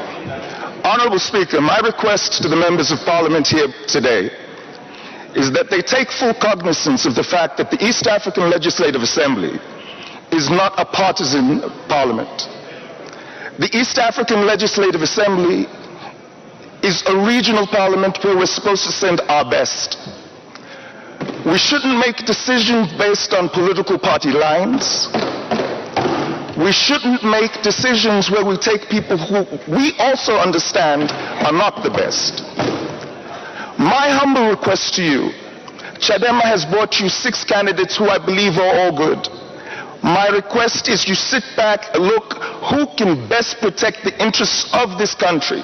Honorable Speaker, my request to the members of Parliament here today is that they take full cognizance of the fact that the East African Legislative Assembly is not a partisan parliament. The East African Legislative Assembly is a regional parliament where we're supposed to send our best. We shouldn't make decisions based on political party lines. We shouldn't make decisions where we take people who we also understand are not the best. My humble request to you, Chadema has brought you 6 candidates who I believe are all good. My request is you sit back and look who can best protect the interests of this country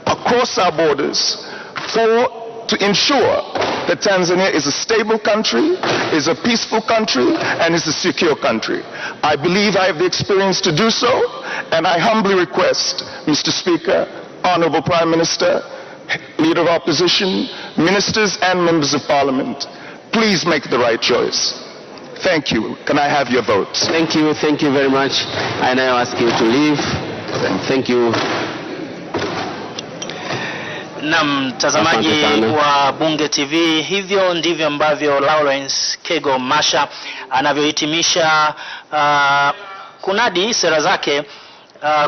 across our borders to ensure that Tanzania is a stable country, is a peaceful country, and is a secure country. I believe I have the experience to do so, and I humbly request, Mr. Speaker, Honorable Prime Minister, Leader of Opposition, Ministers, and Members of Parliament, please make the right choice. Thank you. Can I have your votes? Thank you very much. I now ask you to leave. Thank you. Na mtazamaji wa Bunge TV, hivyo ndivyo ambavyo Lawrence Kego Masha anavyohitimisha kunadi sera zake,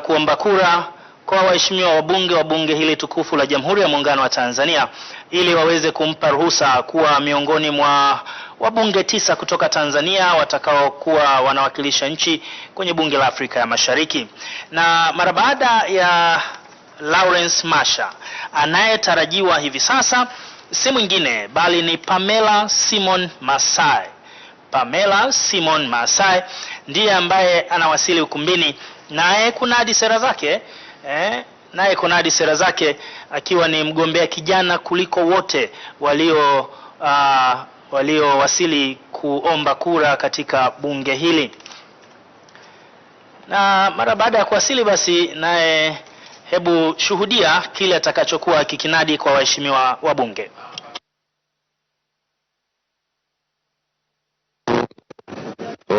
kuomba kura kwa waheshimiwa wabunge wa bunge hili tukufu la Jamhuri ya Muungano wa Tanzania ili waweze kumpa ruhusa kuwa miongoni mwa wabunge 9 kutoka Tanzania watakao kuwa wanawakilisha nchi kwenye bunge la Afrika ya Mashariki. Na mara baada ya Lawrence Masha, anayetarajiwa hivi sasa si mwingine bali ni Pamela Simon Masai. Pamela Simon Masai ndiye ambaye anawasili ukumbini, naye kunadi sera zake, akiwa ni mgombea kijana kuliko wote waliowasili kuomba kura katika bunge hili. Na mara baada ya kuwasili basi, naye hebu shuhudia kile atakachokuwa kikinadi kwa waheshimiwa wabunge.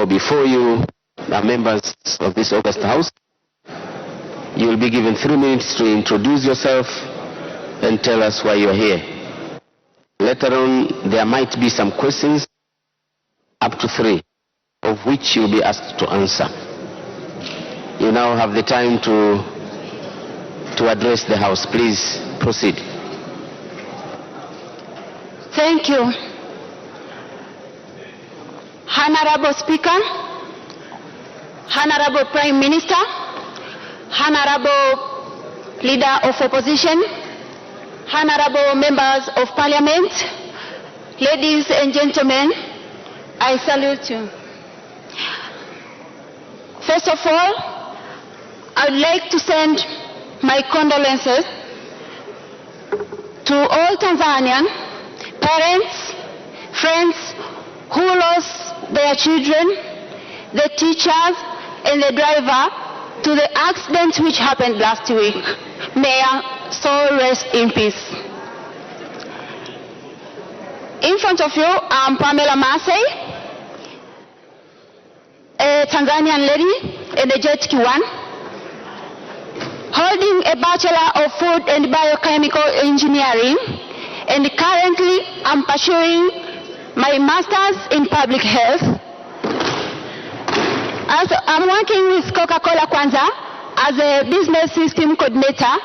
Before you, the members of this august house, you will be given 3 minutes to introduce yourself and tell us why you are here. Later on, there might be some questions, up to 3, of which you will be asked to answer. You now have the time to address the House. Please proceed. Thank you. Honorable Speaker, Honorable Prime Minister, Honorable Leader of Opposition, Honorable Members of Parliament, ladies and gentlemen, I salute you. First of all, I would like to send my condolences to all Tanzanian parents, friends who lost their children, the teachers and the driver to the accident which happened last week. May your soul rest in peace. In front of you, I'm Pamela Masai, a Tanzanian lady, energetic one, holding a Bachelor of Food and Biochemical Engineering, and currently I'm pursuing my Master's in Public Health. Also, I'm working with Coca-Cola Kwanza as a business system coordinator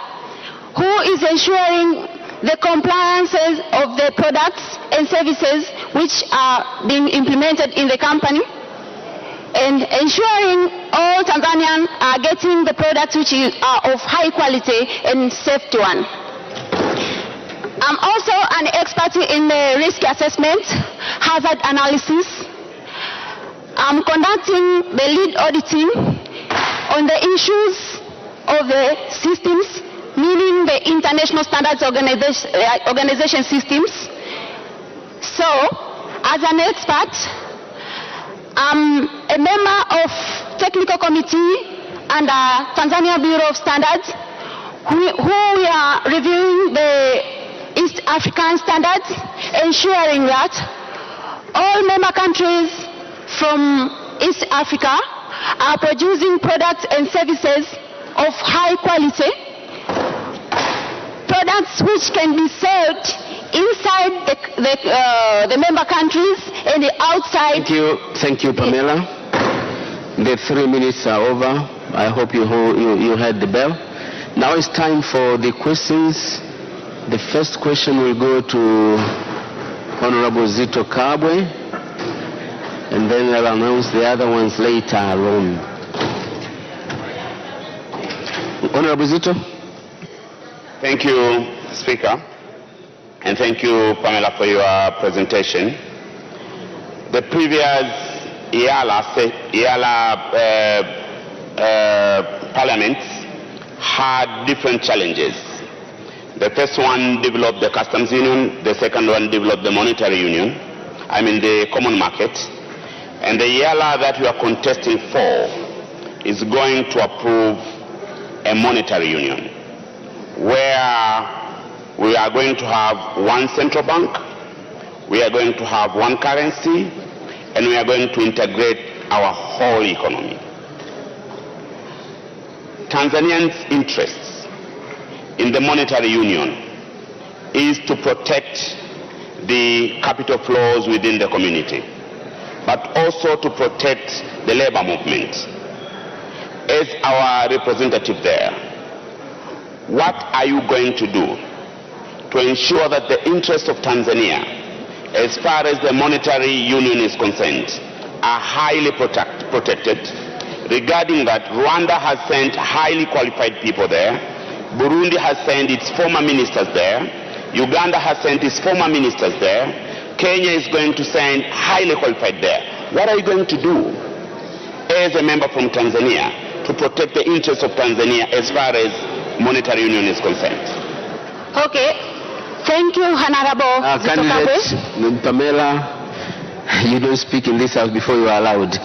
who is ensuring the compliances of the products and services which are being implemented in the company, and ensuring all Tanzanians are getting the products which are of high quality and safety one. I'm also an expert in the risk assessment, hazard analysis. I'm conducting the lead auditing on the issues of the systems, meaning the international standards organization systems. So, as an expert, I'm a member of technical committee under Tanzania Bureau of Standards, who we are reviewing the East African standards, ensuring that all member countries from East Africa are producing products and services of high quality, products which can be sold inside the member countries and the outside. Thank you, Pamela. The 3 minutes are over. I hope you heard the bell. Now it's time for the questions. The first question will go to Honorable Zito Kabwe, and then I'll announce the other ones later on. Honorable Zito. Thank you, Speaker, and thank you, Pamela, for your presentation. The previous EALA parliaments had different challenges. The first one developed the customs union, the second one developed the monetary union, the common market. And the EALA that we are contesting for is going to approve a monetary union, where we are going to have one central bank, we are going to have one currency, and we are going to integrate our whole economy. Tanzanians' interests in the monetary union is to protect the capital flows within the community, but also to protect the labor movement. As our representative there, what are you going to do to ensure that the interests of Tanzania, as far as the monetary union is concerned, are highly protected? Regarding that, Rwanda has sent highly qualified people there. Burundi has sent its former ministers there. Uganda has sent its former ministers there. Kenya is going to send highly qualified there. What are you going to do as a member from Tanzania to protect the interests of Tanzania as far as monetary union is concerned? Okay. Thank you, Honorable Candidate Pamela, you don't speak in this house before you are allowed.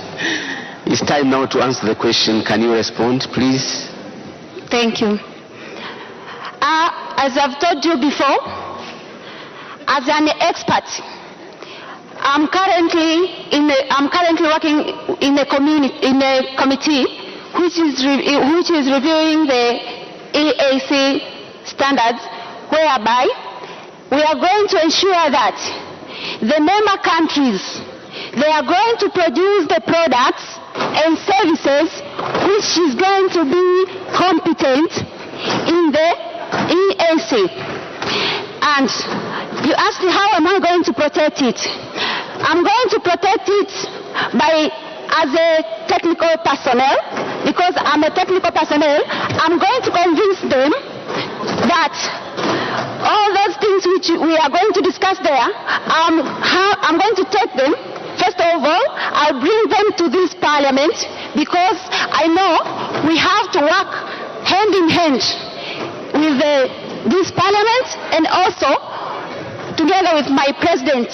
It's time now to answer the question. Can you respond, please? Thank you. As I've told you before, as an expert, I'm currently working in a committee which is reviewing the EAC standards, whereby we are going to ensure that the member countries, they are going to produce the products and services which is going to be competent in the EAC. And you asked me, how am I going to protect it? I'm going to protect it as a technical personnel, because I'm a technical personnel. I'm going to convince them that all those things which we are going to discuss there, I'm going to take them. First of all, I'll bring them to this parliament, because I know we have to work hand in hand with this parliament, and also together with my President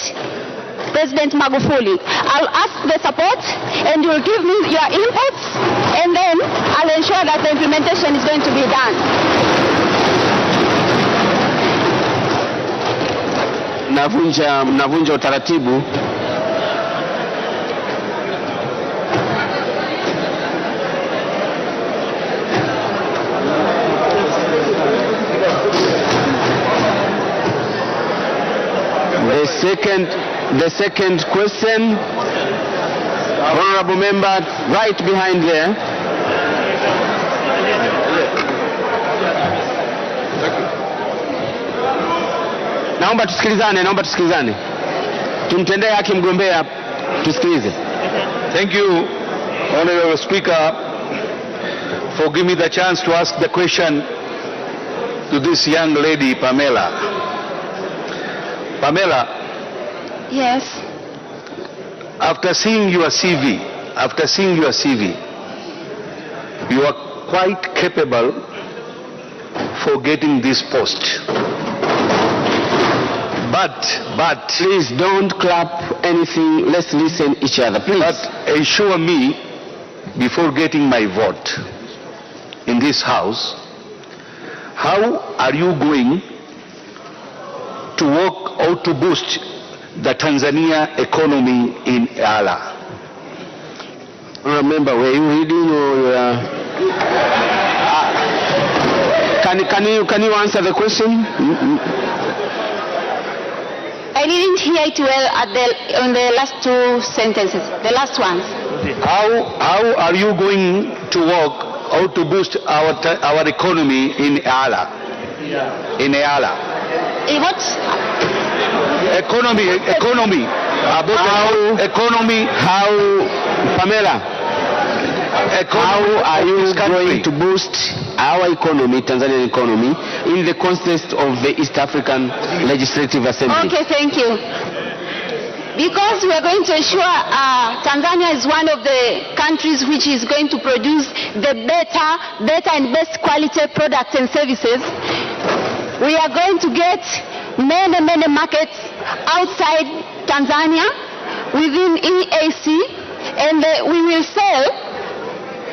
Magufuli. I'll ask the support, and you'll give me your inputs, and then I'll ensure that the implementation is going to be done. Mnavunja utaratibu. The second question, honorable member, right behind there. Naomba tusikilizane. Tumtendee haki mgombea, tusikilize. Thank you, Honorable Speaker, for giving me the chance to ask the question to this young lady, Pamela. Pamela. Yes. After seeing your CV, you are quite capable for getting this post. But please don't clap anything. Let's listen each other, please. But assure me, before getting my vote in this house, how are you going to work or to boost the Tanzania economy in EALA? Remember, were you reading or can you answer the question? I didn't hear it well on the last two sentences, the last ones. How are you going to work or to boost our economy in EALA? In EALA. In what? Economy. Pamela, how are you going to boost our economy, Tanzanian economy, in the context of the East African Legislative Assembly? Okay, thank you. Because we are going to ensure Tanzania is one of the countries which is going to produce the better and best quality products and services. We are going to get many markets outside Tanzania within EAC, and we will sell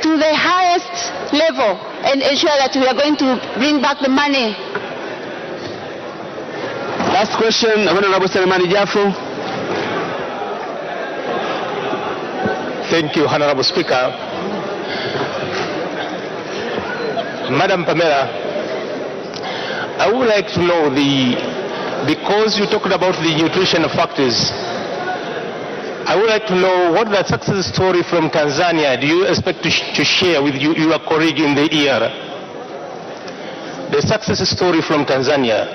to the highest level and ensure that we are going to bring back the money. Last question, Honorable Selemani Jafo. Thank you, Honorable Speaker. Madam Pamela, I would like to know because you talked about the nutritional factors, I would like to know what the success story from Tanzania do you expect to share with your colleague in the EALA? The success story from Tanzania,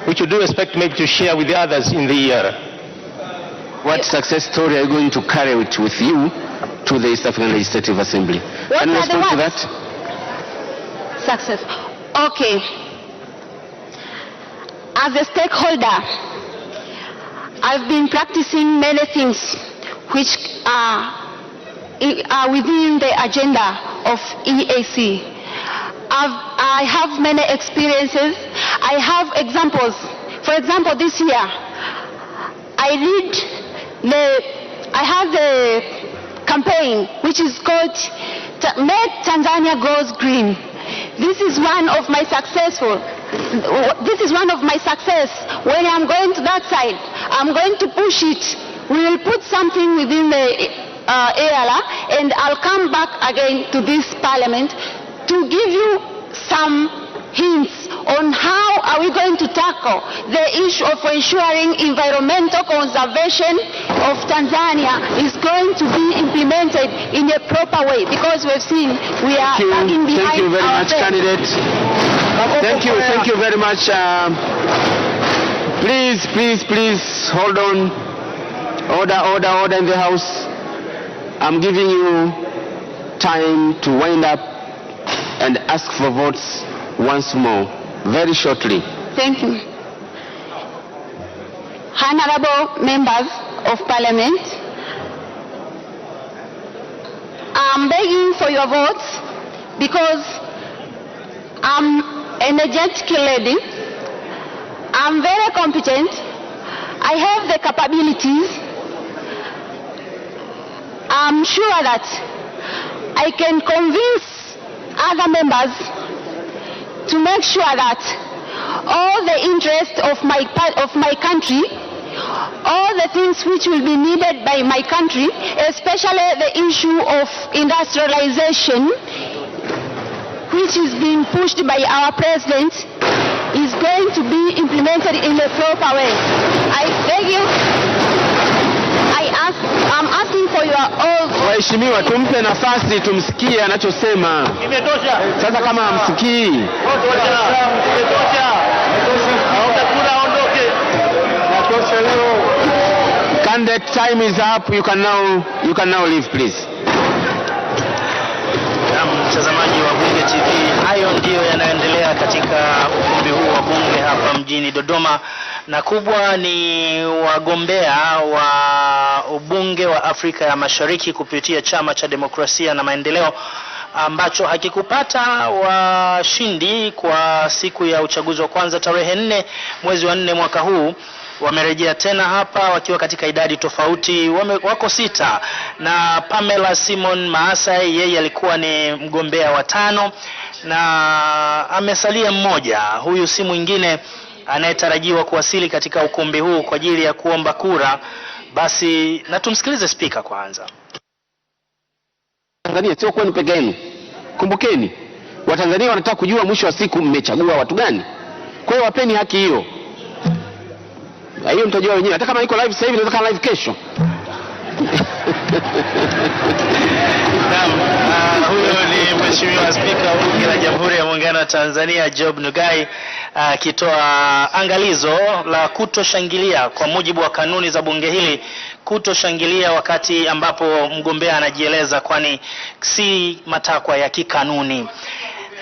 which you do expect maybe to share with the others in the EALA. What success story are you going to carry it with you to the East African Legislative Assembly? Can you respond to that? Success. Okay. As a stakeholder, I've been practicing many things which are within the agenda of EAC. I have many experiences. I have examples. For example, this year, I have the campaign which is called Make Tanzania Goes Green. This is one of my success. When I'm going to that side, I'm going to push it. We will put something within the EALA, and I'll come back again to this parliament to give you some hints on how are we going to tackle the issue of ensuring environmental conservation of Tanzania is going to be implemented in a proper way, because we've seen we are lagging behind. Thank you very much, candidate. Thank you very much. Please, hold on. Order in the House. I'm giving you time to wind up and ask for votes once more, very shortly. Thank you. Honorable members of Parliament, I'm begging for your votes because I'm an energetic lady. I'm very competent. I have the capabilities. I'm sure that I can convince other members to make sure that all the interests of my country, all the things which will be needed by my country, especially the issue of industrialization, which is being pushed by our president, is going to be implemented in a proper way. I beg you, I'm asking for your all. Waheshimiwa, tumpe nafasi tumsikie anachosema. Sasa kama hamsikii. Candidate, time is up. You can now leave, please. Mtazamaji wa Bunge TV, hayo ndiyo yanaendelea katika ukumbi huu wa Bunge hapa mjini Dodoma, na kubwa ni wagombea wa ubunge wa Afrika ya Mashariki kupitia Chama cha Demokrasia na Maendeleo ambacho hakikupata washindi kwa siku ya uchaguzi wa kwanza tarehe 4 mwezi wa 4 mwaka huu. Wamerejea tena hapa wakiwa katika idadi tofauti, wako 6, na Pamela Simon Maasai yeye alikuwa ni mgombea wa 5 na amesalia mmoja. Huyu si mwingine anayetarajiwa kuwasili katika ukumbi huu kwa ajili ya kuomba kura. Basi na tumsikilize spika kwanza. Tanzania sio kwenu peke yenu. Kumbukeni, Watanzania wanataka kujua mwisho wa siku mmechagua watu gani. Kwa hiyo wapeni haki hiyo. Hiyo mtajua wenyewe. Hata kama iko live sasa hivi inaweza kuwa live kesho. Huyo ni Mheshimiwa Spika wa Bunge la Jamhuri ya Muungano wa Tanzania Job Ndugai akitoa angalizo la kutoshangilia kwa mujibu wa kanuni za bunge hili, kutoshangilia wakati ambapo mgombea anajieleza, kwani si matakwa ya kikanuni.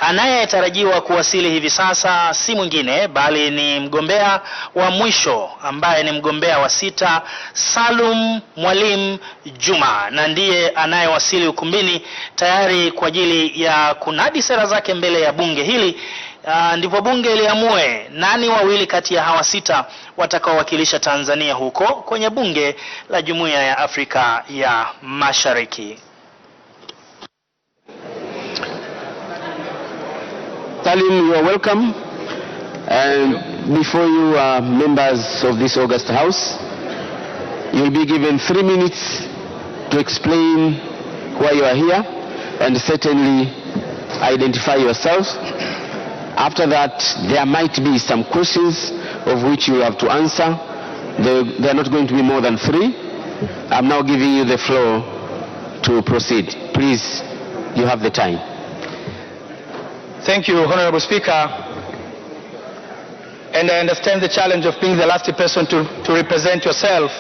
Anayetarajiwa kuwasili hivi sasa si mwingine bali ni mgombea wa mwisho ambaye ni mgombea wa 6, Salum Mwalimu Juma, na ndiye anayewasili ukumbini tayari kwa ajili ya kunadi sera zake mbele ya bunge hili. Ndipo bunge liamue nani wawili kati ya hawa 6 watakaowakilisha Tanzania huko kwenye bunge la Jumuiya ya Afrika ya Mashariki. Salim, you are welcome. And before you, members of this august house, you will be given 3 minutes to explain why you are here and certainly identify yourself. After that, there might be some questions of which you have to answer. They are not going to be more than 3. I'm now giving you the floor to proceed. Please, you have the time. Thank you, Honorable Speaker. And I understand the challenge of being the last person to represent yourself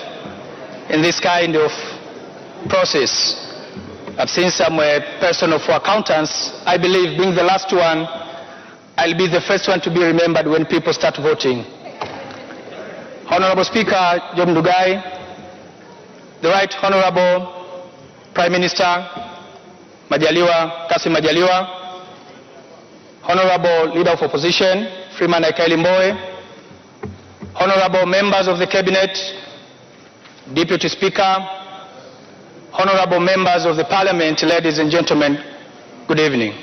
in this kind of process. I've seen some person of accountants. I believe being the last one, I'll be the first one to be remembered when people start voting. Honorable Speaker Job Ndugai, the Right Honorable Prime Minister Kassim Majaliwa, Honorable Leader of Opposition, Freeman Aikaeli Mbowe, Honorable Members of the Cabinet, Deputy Speaker, Honorable Members of the Parliament, ladies and gentlemen, good evening.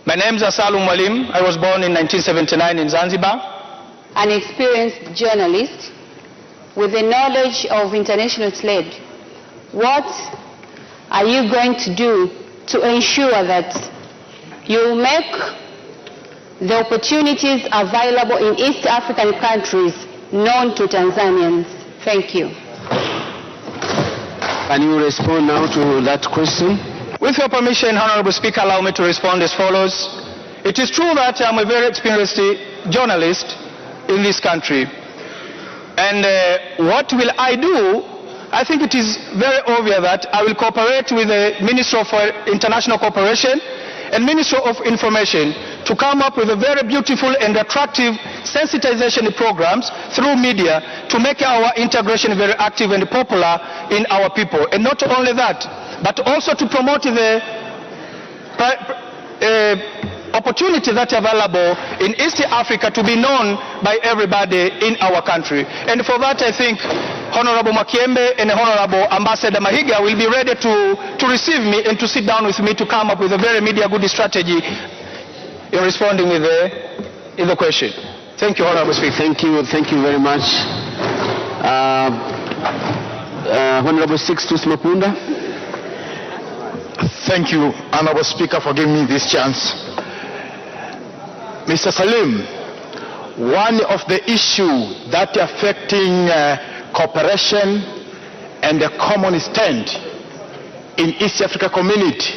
My name is Salum Mwalimu. I was born in 1979 in Zanzibar. An experienced journalist with the knowledge of international trade. What are you going to do to ensure that you make the opportunities available in East African countries known to Tanzanians? Thank you. Can you respond now to that question? With your permission, Honorable Speaker, allow me to respond as follows. It is true that I'm a very experienced journalist in this country. And what will I do? I think it is very obvious that I will cooperate with the Minister of International Cooperation and Minister of Information to come up with a very beautiful and attractive sensitization programs through media to make our integration very active and popular in our people. And not only that, but also to promote the opportunity that are available in East Africa to be known by everybody in our country. And for that, I think Honorable Mwakyembe and Honorable Ambassador Mahiga will be ready to receive me and to sit down with me to come up with a very media good strategy in responding with the question. Thank you, Honorable Speaker. Thank you very much. Honorable Sixtus Mapunda. Thank you, Honorable Speaker, for giving me this chance. Mr. Salim, one of the issues that are affecting cooperation and a common stand in East Africa community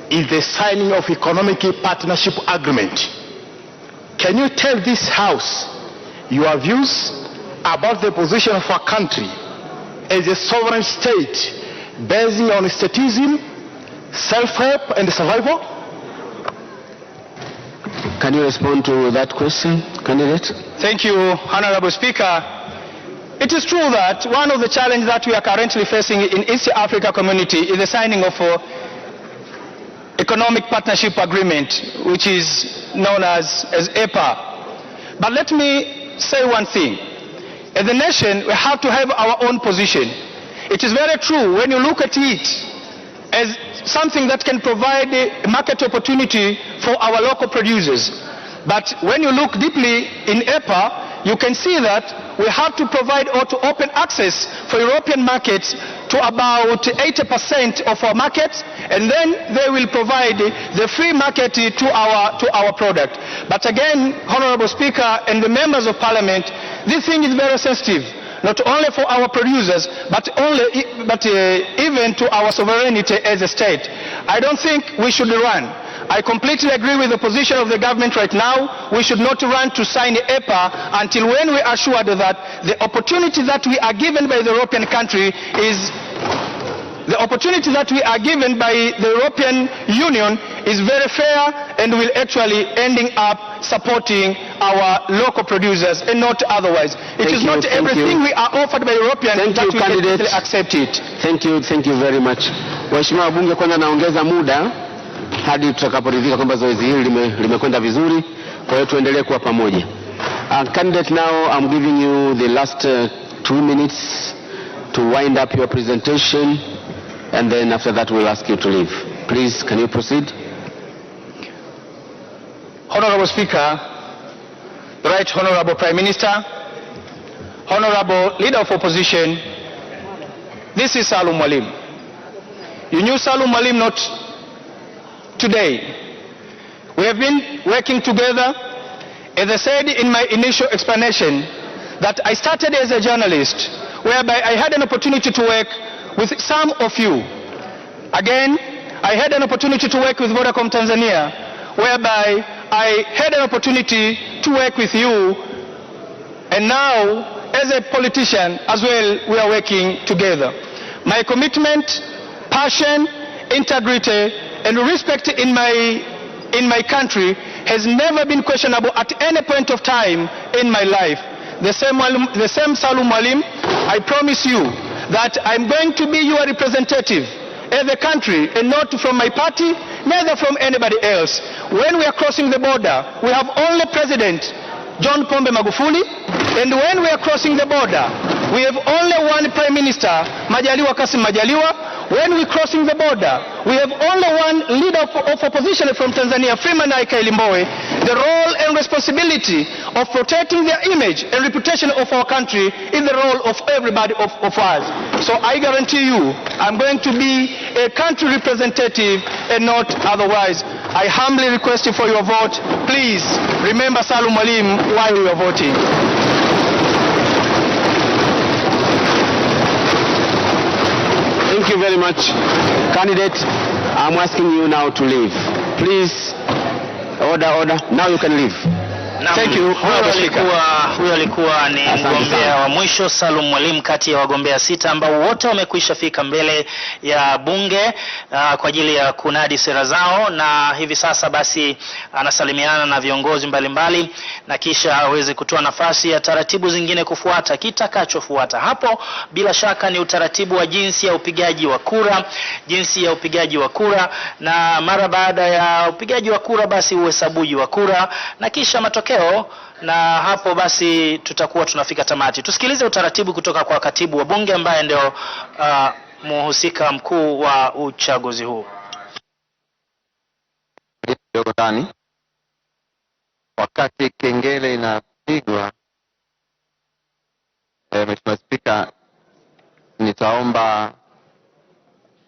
is the signing of economic partnership agreement. Can you tell this House your views about the position of our country as a sovereign state based on statism, self-help and survival? Can you respond to that question, candidate? Thank you, Honorable Speaker. It is true that one of the challenges that we are currently facing in East Africa community is the signing of Economic Partnership Agreement, which is known as EPA. But let me say one thing. As a nation, we have to have our own position. It is very true when you look at it as something that can provide a market opportunity for our local producers. But when you look deeply in EPA, you can see that we have to provide or to open access for European markets to about 80% of our markets, and then they will provide the free market to our product. But again, Honorable Speaker and the members of Parliament, this thing is very sensitive, not only for our producers, but even to our sovereignty as a state. I don't think we should run. I completely agree with the position of the government right now. We should not run to sign EPA until when we are sure that the opportunity that we are given by the European country is the opportunity that we are given by the European Union is very fair and will actually ending up supporting our local producers and not otherwise. It is not everything we are offered by Europeans that we can easily accept it. Thank you very much. Waheshimiwa wabunge, kwanza naongeza muda hadi tutakaporidhika kwamba zoezi hili limekwenda vizuri, kwa hiyo tuendelee kuwa pamoja. Candidate, now I'm giving you the last 2 minutes to wind up your presentation, and then after that we'll ask you to leave. Please, can you proceed? Honorable Speaker, Right Honorable Prime Minister, Honorable Leader of Opposition, this is Salum Mwalimu. You knew Salum Mwalimu not today. We have been working together. As I said in my initial explanation, that I started as a journalist, whereby I had an opportunity to work with some of you. Again, I had an opportunity to work with Vodacom Tanzania, whereby I had an opportunity to work with you. And now, as a politician as well, we are working together. My commitment, passion, integrity, and respect in my country has never been questionable at any point of time in my life. The same Salum Mwalimu, I promise you that I'm going to be your representative as a country, and not from my party, neither from anybody else. When we are crossing the border, we have only President John Pombe Magufuli, and when we are crossing the border, we have only one Prime Minister, Majaliwa Kassim Majaliwa. When we're crossing the border, we have only one leader of opposition from Tanzania, Freeman Aikaeli Mbowe. The role and responsibility of protecting the image and reputation of our country is the role of everybody of us. So I guarantee you, I'm going to be a country representative and not otherwise. I humbly request you for your vote. Please remember Salum Mwalimu while you are voting. Thank you very much. Candidate, I'm asking you now to leave. Please, order. Now you can leave. Thank you. Huyo alikuwa ni mgombea wa mwisho Salum Mwalimu kati ya wagombea 6 ambao wote wamekwisha fika mbele ya bunge kwa ajili ya kunadi sera zao, na hivi sasa basi anasalimiana na viongozi mbalimbali na kisha aweze kutoa nafasi ya taratibu zingine kufuata. Kitakachofuata hapo bila shaka ni utaratibu wa jinsi ya upigaji wa kura, na mara baada ya upigaji wa kura basi uhesabuji wa kura na kisha matokeo, na hapo basi tutakuwa tunafika tamati. Tusikilize utaratibu kutoka kwa katibu wa bunge ambaye ndio muhusika mkuu wa uchaguzi huu. Wakati kengele inapigwa, Mheshimiwa Spika, nitaomba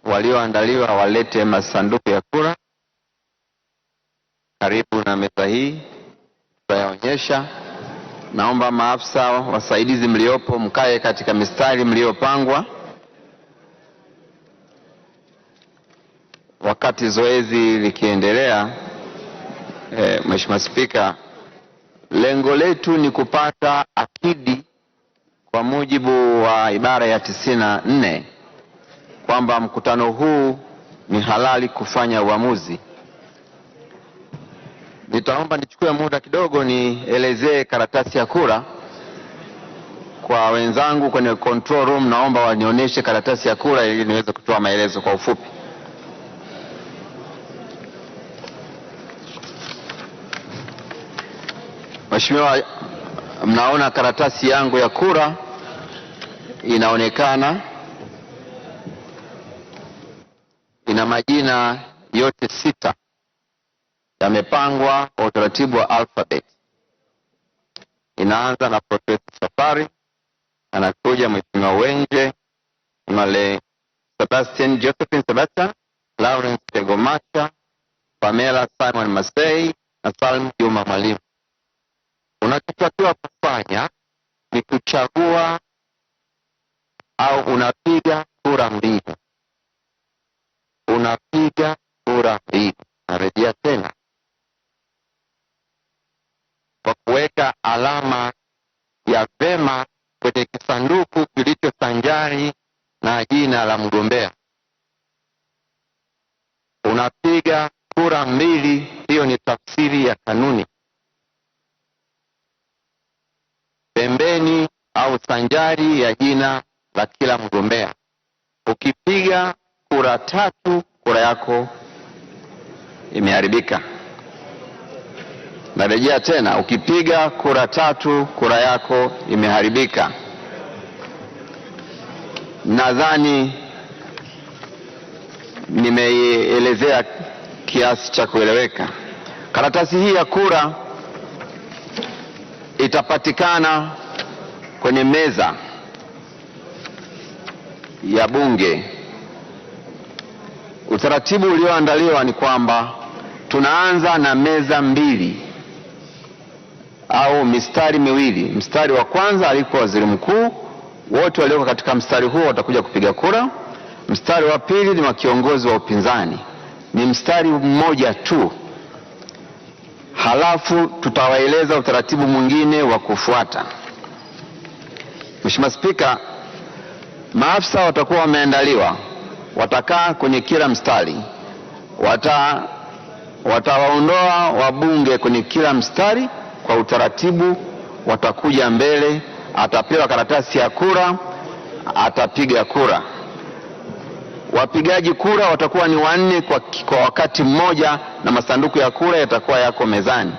walioandaliwa walete masanduku ya kura karibu na meza hii tutayaonyesha. Naomba maafisa wasaidizi mliopo mkae katika mistari mliopangwa. Wakati zoezi likiendelea, Mheshimiwa Spika, lengo letu ni kupata akidi kwa mujibu wa ibara ya 94 kwamba mkutano huu ni halali kufanya uamuzi. Nitaomba nichukue muda kidogo nielezee karatasi ya kura. Kwa wenzangu kwenye control room, naomba wanionyeshe karatasi ya kura ili niweze kutoa maelezo kwa ufupi. Mheshimiwa, mnaona karatasi yangu ya kura inaonekana, ina majina yote 6 yamepangwa kwa utaratibu wa alphabet. Inaanza na Profesa Safari, anakuja Mheshimiwa Wenje, Male Sebastian, Josephine Sebastian, Lawrence Tegomacha, Pamela Simon Masei na Salm Juma Mwalimu. Unachotakiwa kufanya ni kuchagua au unapiga kura mbili. Unapiga kura mbili. Narejea tena, kwa kuweka alama ya vema kwenye kisanduku kilicho sanjari na jina la mgombea. Unapiga kura mbili, hiyo ni tafsiri ya kanuni. Pembeni au sanjari ya jina la kila mgombea. Ukipiga kura 3, kura yako imeharibika. Narejea tena, ukipiga kura 3, kura yako imeharibika. Nadhani nimeelezea kiasi cha kueleweka. Karatasi hii ya kura itapatikana kwenye meza ya Bunge. Utaratibu ulioandaliwa ni kwamba tunaanza na meza 2 au mistari miwili. Mstari wa kwanza aliko waziri mkuu, wote walioko katika mstari huo watakuja kupiga kura. Mstari wa pili ni wa kiongozi wa upinzani, ni mstari mmoja tu. Halafu tutawaeleza utaratibu mwingine wa kufuata. Mheshimiwa Spika, maafisa watakuwa wameandaliwa, watakaa kwenye kila mstari, watawaondoa wabunge kwenye kila mstari kwa utaratibu, watakuja mbele, atapewa karatasi ya kura, atapiga kura. Wapigaji kura watakuwa ni 4 kwa wakati mmoja, na masanduku ya kura yatakuwa yako mezani.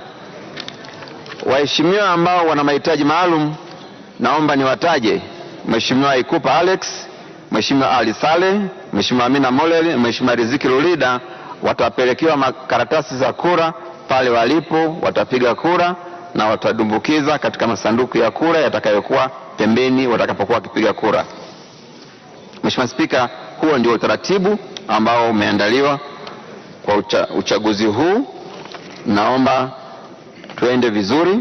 Waheshimiwa ambao wana mahitaji maalum, naomba niwataje: Mheshimiwa Ikupa Alex, Mheshimiwa Ali Saleh, Mheshimiwa Amina Molel, Mheshimiwa Riziki Lulida. Watapelekewa karatasi za kura pale walipo, watapiga kura na watadumbukiza katika masanduku ya kura yatakayokuwa pembeni watakapokuwa wakipiga kura. Mheshimiwa Spika, huo ndio utaratibu ambao umeandaliwa kwa uchaguzi huu. Naomba tuende vizuri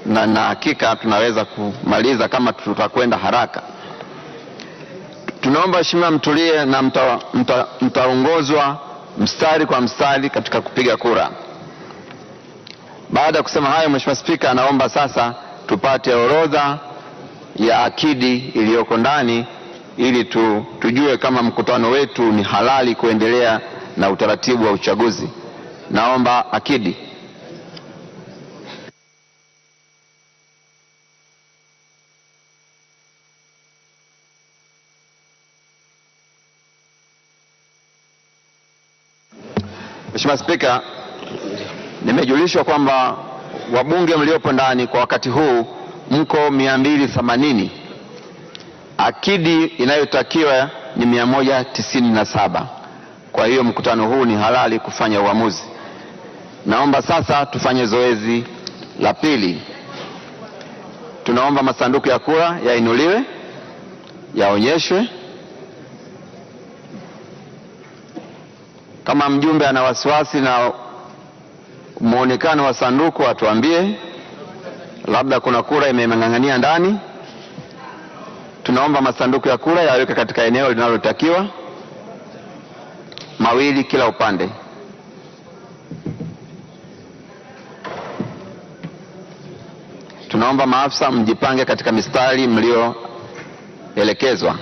na hakika tunaweza kumaliza kama tutakwenda haraka. Tunaomba Mheshimiwa mtulie na mtaongozwa mstari kwa mstari katika kupiga kura. Baada ya kusema hayo, Mheshimiwa Spika, naomba sasa tupate orodha ya akidi iliyoko ndani ili tujue kama mkutano wetu ni halali kuendelea na utaratibu wa uchaguzi. Naomba akidi. Mheshimiwa Spika, nimejulishwa kwamba wabunge mliopo ndani kwa wakati huu mko 280. Akidi inayotakiwa ni 197. Kwa hiyo mkutano huu ni halali kufanya uamuzi. Naomba sasa tufanye zoezi la pili. Tunaomba masanduku ya kura yainuliwe, yaonyeshwe. Kama mjumbe ana wasiwasi na muonekano wa sanduku atuambie, labda kuna kura imemang'ang'ania ndani. Tunaomba masanduku ya kura yaweke katika eneo linalotakiwa, 2 kila upande. Tunaomba maafisa mjipange katika mistari mlioelekezwa.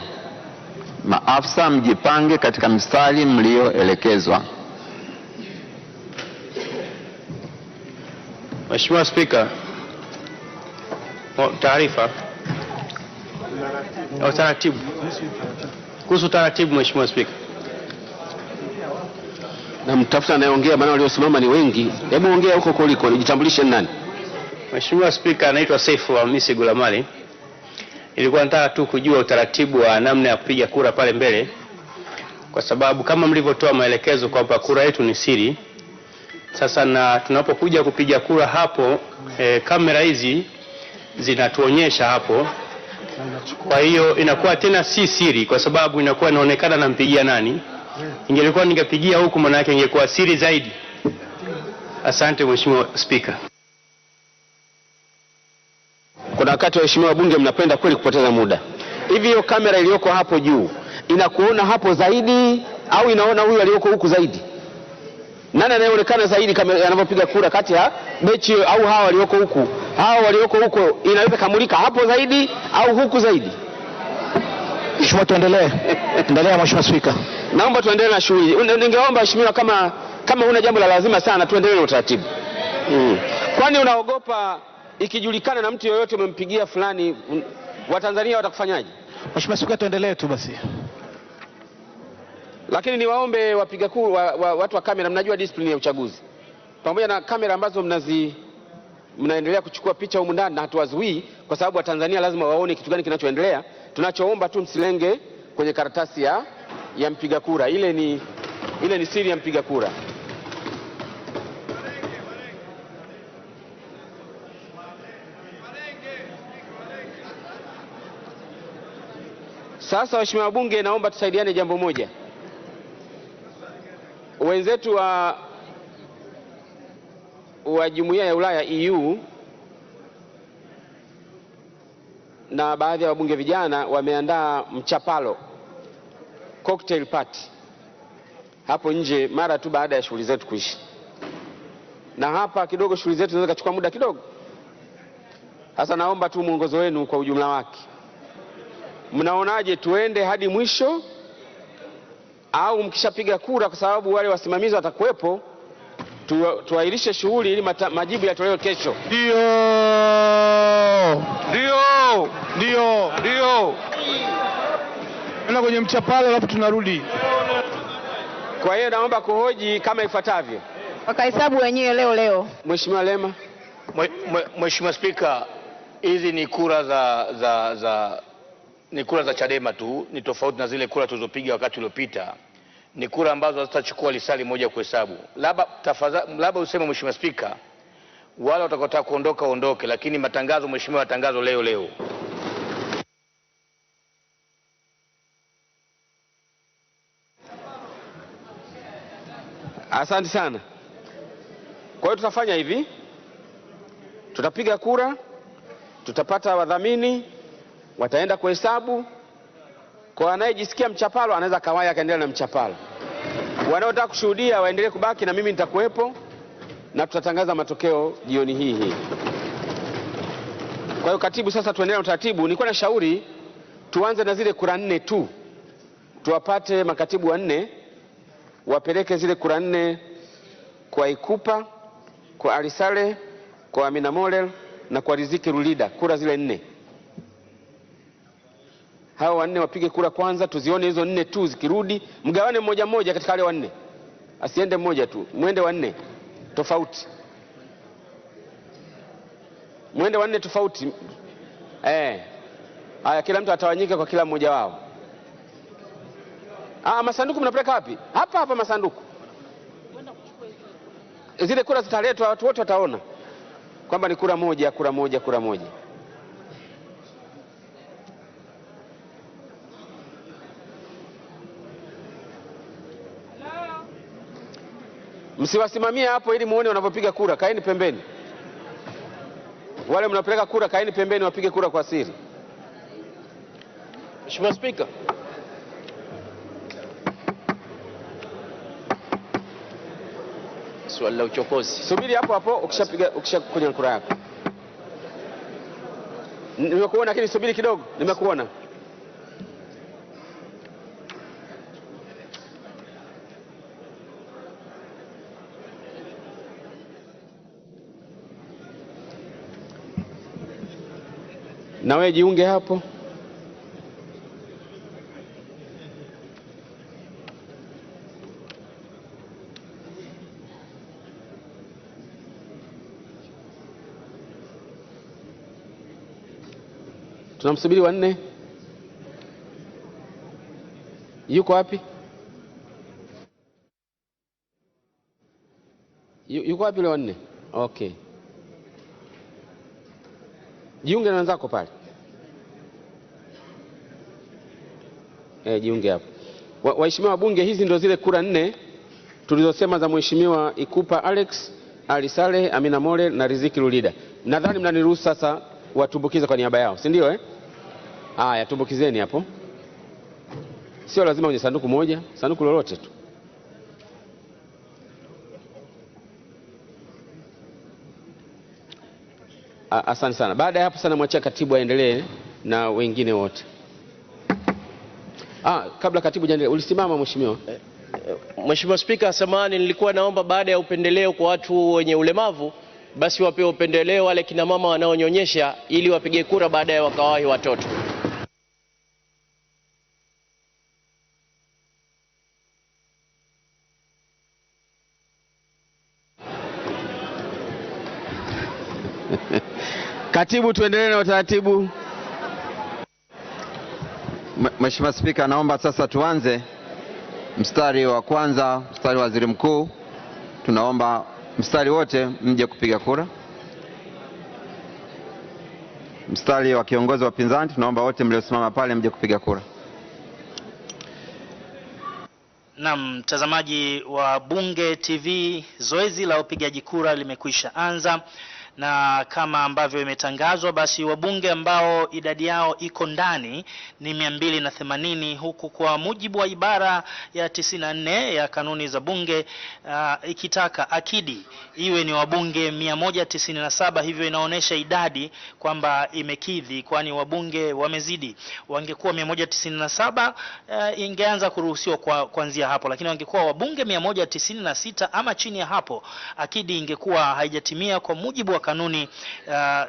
Maafisa mjipange katika mstari mlioelekezwa. Mheshimiwa Spika, taarifa au taratibu kuhusu taratibu. Mheshimiwa Spika, na mtafuta anayeongea, maana waliosimama ni wengi. Hebu ongea huko kuliko, nijitambulishe nani. Mheshimiwa Spika, anaitwa Saifu Hamisi Gulamali. Nilikuwa nataka tu kujua utaratibu wa namna ya kupiga kura pale mbele, kwa sababu kama mlivyotoa maelekezo kwamba kura yetu ni siri. Sasa na tunapokuja kupiga kura hapo, kamera hizi zinatuonyesha hapo. Kwa hiyo inakuwa tena si siri, kwa sababu inakuwa inaonekana nampigia nani. Ingelikuwa ningepigia huku, maana yake ingekuwa siri zaidi. Asante Mheshimiwa Spika. Kuna wakati waheshimiwa Bunge mnapenda kweli kupoteza muda. Hivi hiyo kamera iliyoko hapo juu inakuona hapo zaidi au inaona huyu aliyoko huku zaidi? Nani anayeonekana zaidi kama anapopiga kura kati ya Bechi au hawa walioko huku? Hawa walioko huko inaweza kamulika hapo zaidi au huku zaidi? Mheshimiwa, tuendelee. Endelea Mheshimiwa Spika. Naomba tuendelee na shughuli. Ningeomba Mheshimiwa, kama una jambo la lazima sana tuendelee na utaratibu. Kwani unaogopa ikijulikana na mtu yoyote umempigia fulani, Watanzania watakufanyaje? Mheshimiwa Spika, tuendelee tu basi. Lakini niwaombe wapiga kura, watu wa kamera, mnajua discipline ya uchaguzi. Pamoja na kamera ambazo mnaendelea kuchukua picha humu ndani na hatuwazuii, kwa sababu Watanzania lazima waone kitu gani kinachoendelea. Tunachoomba tu msilenge kwenye karatasi ya mpiga kura. Ile ni siri ya mpiga kura. Sasa waheshimiwa wabunge, naomba tusaidiane jambo moja. Wenzetu wa Jumuiya ya Ulaya EU na baadhi ya wabunge vijana wameandaa mchapalo, cocktail party hapo nje mara tu baada ya shughuli zetu kuisha. Na hapa kidogo shughuli zetu zinaweza kuchukua muda kidogo. Sasa naomba tu mwongozo wenu kwa ujumla wake. Mnaonaje, tuende hadi mwisho au mkishapiga kura, kwa sababu wale wasimamizi watakuwepo, tuahirishe shughuli ili majibu yatolewe kesho? Ndio. Enda kwenye mchapalo alafu tunarudi. Kwa hiyo naomba kuhoji kama ifuatavyo. Wakahesabu wenyewe leo. Mheshimiwa Lema. Mheshimiwa Spika, hizi ni kura ni kura za Chadema tu, ni tofauti na zile kura tulizopiga wakati uliopita. Ni kura ambazo hazitachukua lisali moja kuhesabu. Labda useme Mheshimiwa Spika, wale watakotaka kuondoka ondoke, lakini matangazo Mheshimiwa, matangazo leo. Asante sana. Kwa hiyo tutafanya hivi. Tutapiga kura, tutapata wadhamini, wataenda kuhesabu. Kwa anayejisikia mchapalo anaweza kawaya akaendelea na mchapalo. Wanaotaka kushuhudia waendelee kubaki, na mimi nitakuwepo na tutatangaza matokeo jioni hii. Kwa hiyo katibu, sasa tuendelee na utaratibu. Nilikuwa na shauri tuanze na zile kura 4 tu. Tuwapate makatibu 4 wapeleke zile kura 4 kwa Ikupa, kwa Alisale, kwa Amina Molel na kwa Riziki Rulida, kura zile 4. Hao 4 wapige kura kwanza, tuzione hizo 4 tu zikirudi. Mgawane mmoja mmoja katika wale 4. Asiende mmoja tu, mwende 4 tofauti. Mwende 4 tofauti. Haya, kila mtu atawanyika kwa kila mmoja wao. Masanduku mnapeleka wapi? Hapa masanduku. Zile kura zitaletwa, watu wote wataona kwamba ni kura moja. Msiwasimamie hapo ili muone wanapopiga kura. Kaeni pembeni. Wale mnapeleka kura, kaeni pembeni wapige kura kwa siri. Mheshimiwa Spika. Swali la uchokozi. Subiri hapo ukishakuja kura yako. Nimekuona, lakini subiri kidogo. Nimekuona. Na wewe jiunge hapo. Tunamsubiri wa 4. Yuko wapi? Yuko wapi yule wa 4? Okay. Jiunge na wenzako pale. Jiunge hapo. Waheshimiwa wabunge, hizi ndio zile kura 4 tulizosema za Mheshimiwa Ikupa Alex, Ali Saleh, Amina Mole na Riziki Lulida. Nadhani mnaniruhusu sasa watumbukize kwa niaba yao, si ndio? Haya, tumbukizeni hapo. Sio lazima kwenye sanduku moja, sanduku lolote tu. Asante sana. Baada ya hapo sana mwachia katibu aendelee na wengine wote. Kabla katibu jaendelee, ulisimama mheshimiwa. Mheshimiwa Spika, samahani, nilikuwa naomba baada ya upendeleo kwa watu wenye ulemavu basi wapewe upendeleo wale kina mama wanaonyonyesha ili wapige kura baada ya wakawahi watoto. Katibu, tuendelee na utaratibu. Mheshimiwa Spika, naomba sasa tuanze mstari wa kwanza, mstari wa waziri mkuu. Tunaomba mstari wote mje kupiga kura. Mstari wa kiongozi wa upinzani, tunaomba wote mliosimama pale mje kupiga kura. Na mtazamaji wa Bunge TV, zoezi la upigaji kura limekwisha anza. Na kama ambavyo imetangazwa, basi wabunge ambao idadi yao iko ndani ni 280, huku kwa mujibu wa ibara ya 94 ya kanuni za bunge ikitaka akidi iwe ni wabunge 197. Hivyo inaonesha idadi kwamba imekidhi, kwani wabunge wamezidi. Wangekuwa 197 ingeanza kuruhusiwa kuanzia hapo, lakini wangekuwa wabunge 196 ama chini ya hapo, akidi ingekuwa haijatimia kwa mujibu wa kanuni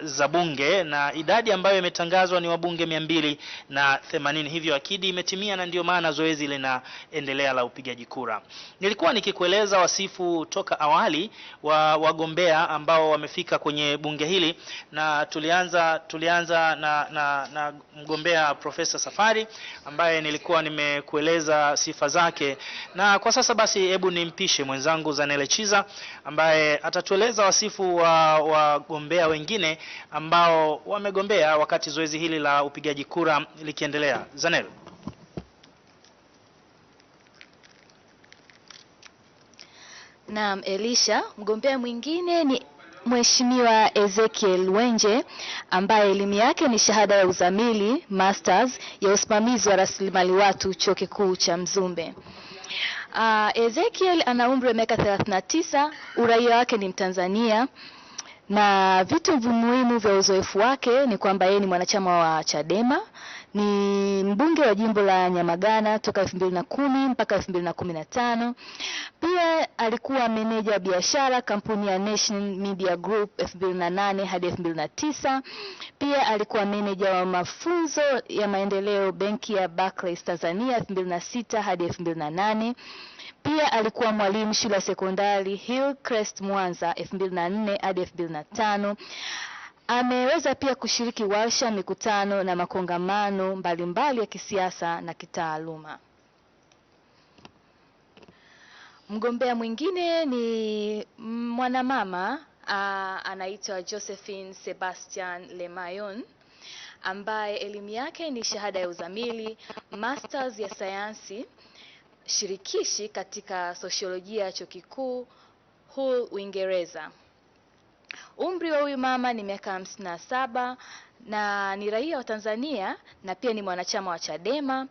za bunge, na idadi ambayo imetangazwa ni wabunge 280. Hivyo akidi imetimia, na ndio maana zoezi linaendelea la upigaji kura. Nilikuwa nikikueleza wasifu toka awali wa wagombea ambao wamefika kwenye bunge hili, na tulianza na mgombea Profesa Safari ambaye nilikuwa nimekueleza sifa zake, na kwa sasa basi hebu nimpishe mwenzangu Zanele Chiza ambaye atatueleza wasifu wa wagombea wengine ambao wamegombea wakati zoezi hili la upigaji kura likiendelea. Zanele. Naam, Elisha, mgombea mwingine ni Mheshimiwa Ezekiel Wenje ambaye elimu yake ni shahada ya uzamili masters ya usimamizi wa rasilimali watu Chuo Kikuu cha Mzumbe. Ezekiel ana umri wa miaka 39, uraia wake ni Mtanzania, na vitu muhimu vya uzoefu wake ni kwamba yeye ni mwanachama wa Chadema, ni mbunge wa jimbo la Nyamagana toka 2010 mpaka 2015. Pia alikuwa meneja wa biashara kampuni ya National Media Group 2008 hadi 2009. Pia alikuwa meneja wa mafunzo ya maendeleo benki ya Barclays Tanzania 2006 hadi 2008. Pia alikuwa mwalimu shule ya sekondari Hillcrest Mwanza 2004 hadi 2005. Ameweza pia kushiriki warsha, mikutano na makongamano mbalimbali ya kisiasa na kitaaluma. Mgombea mwingine ni mwanamama anaitwa Josephine Sebastian Lemayon ambaye elimu yake ni shahada ya uzamili masters ya sayansi shirikishi katika sosiolojia ya Chuo Kikuu Hull, Uingereza. Umri wa huyu mama ni miaka 57 na ni raia wa Tanzania na pia ni mwanachama wa Chadema.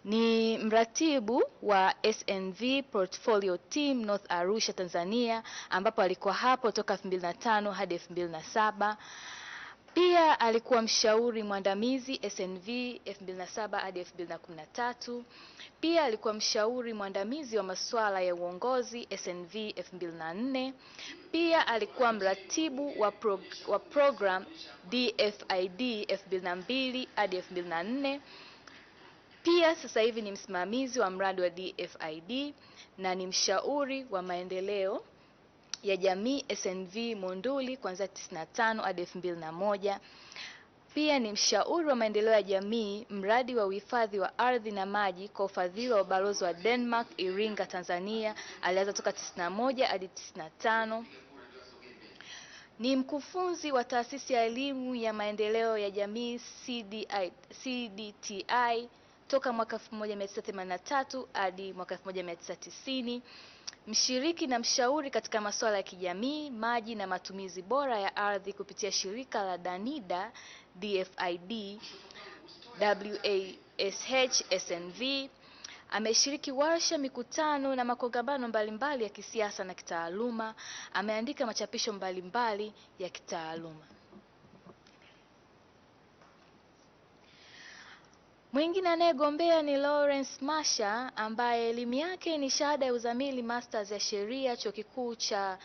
Ni mratibu wa SNV Portfolio Team North Arusha Tanzania, ambapo alikuwa hapo toka 2005 hadi 2007. Pia alikuwa mshauri mwandamizi SNV 2007 hadi 2013. Pia alikuwa mshauri mwandamizi wa masuala ya uongozi SNV 2004. Pia alikuwa mratibu wa program DFID 2002 hadi 2004. Pia sasa hivi ni msimamizi wa mradi wa DFID na ni mshauri wa maendeleo ya jamii SNV Monduli kuanzia 95 hadi 2001. Pia ni mshauri wa maendeleo ya jamii mradi wa uhifadhi wa ardhi na maji kwa ufadhili wa ubalozi wa Denmark Iringa Tanzania, alianza toka 91 hadi 95. Ni mkufunzi wa taasisi ya elimu ya maendeleo ya jamii CDTI toka mwaka 1983 hadi mwaka 1990. Mshiriki na mshauri katika masuala ya kijamii, maji na matumizi bora ya ardhi kupitia shirika la Danida DFID WASH SNV. Ameshiriki warsha, mikutano na makongamano mbalimbali ya kisiasa na kitaaluma. Ameandika machapisho mbalimbali ya kitaaluma. Mwingine anayegombea ni Lawrence Masha ambaye elimu yake ni shahada ya uzamili masters ya sheria chuo kikuu cha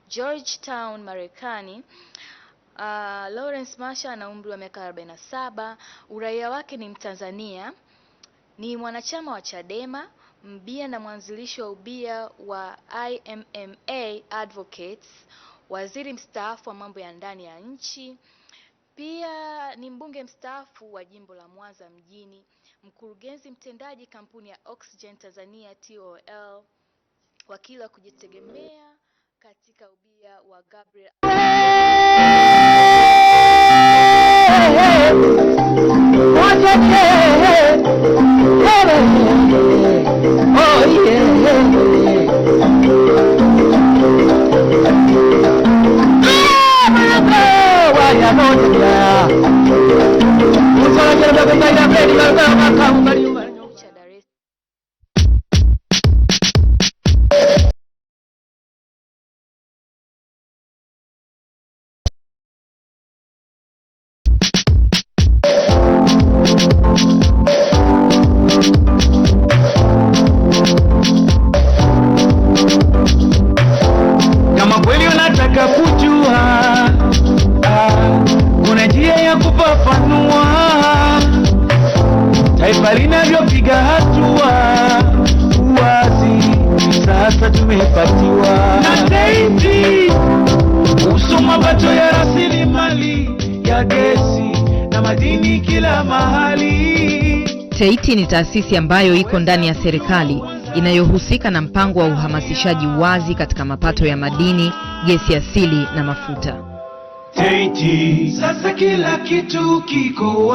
Georgetown Marekani. Lawrence Masha ana umri wa miaka 47, uraia wake ni Mtanzania, ni mwanachama wa Chadema, mbia na mwanzilishi wa ubia wa IMMA Advocates, waziri mstaafu wa mambo ya ndani ya nchi. Pia ni mbunge mstaafu wa jimbo la Mwanza mjini, mkurugenzi mtendaji kampuni ya Oxygen Tanzania TOL, wakili wa kujitegemea katika ubia wa Gabriel. Kama kweli unataka kujua kuna njia ya kufafanua taifa linavyopiga hatua, uwazi sasa tumepatiwa na TEITI kuhusu mapato ya rasilimali ya gesi na madini kila mahali. TEITI ni taasisi ambayo iko ndani ya serikali inayohusika na mpango wa uhamasishaji wazi katika mapato ya madini, gesi asili na mafuta. TEITI, sasa kila kitu kiko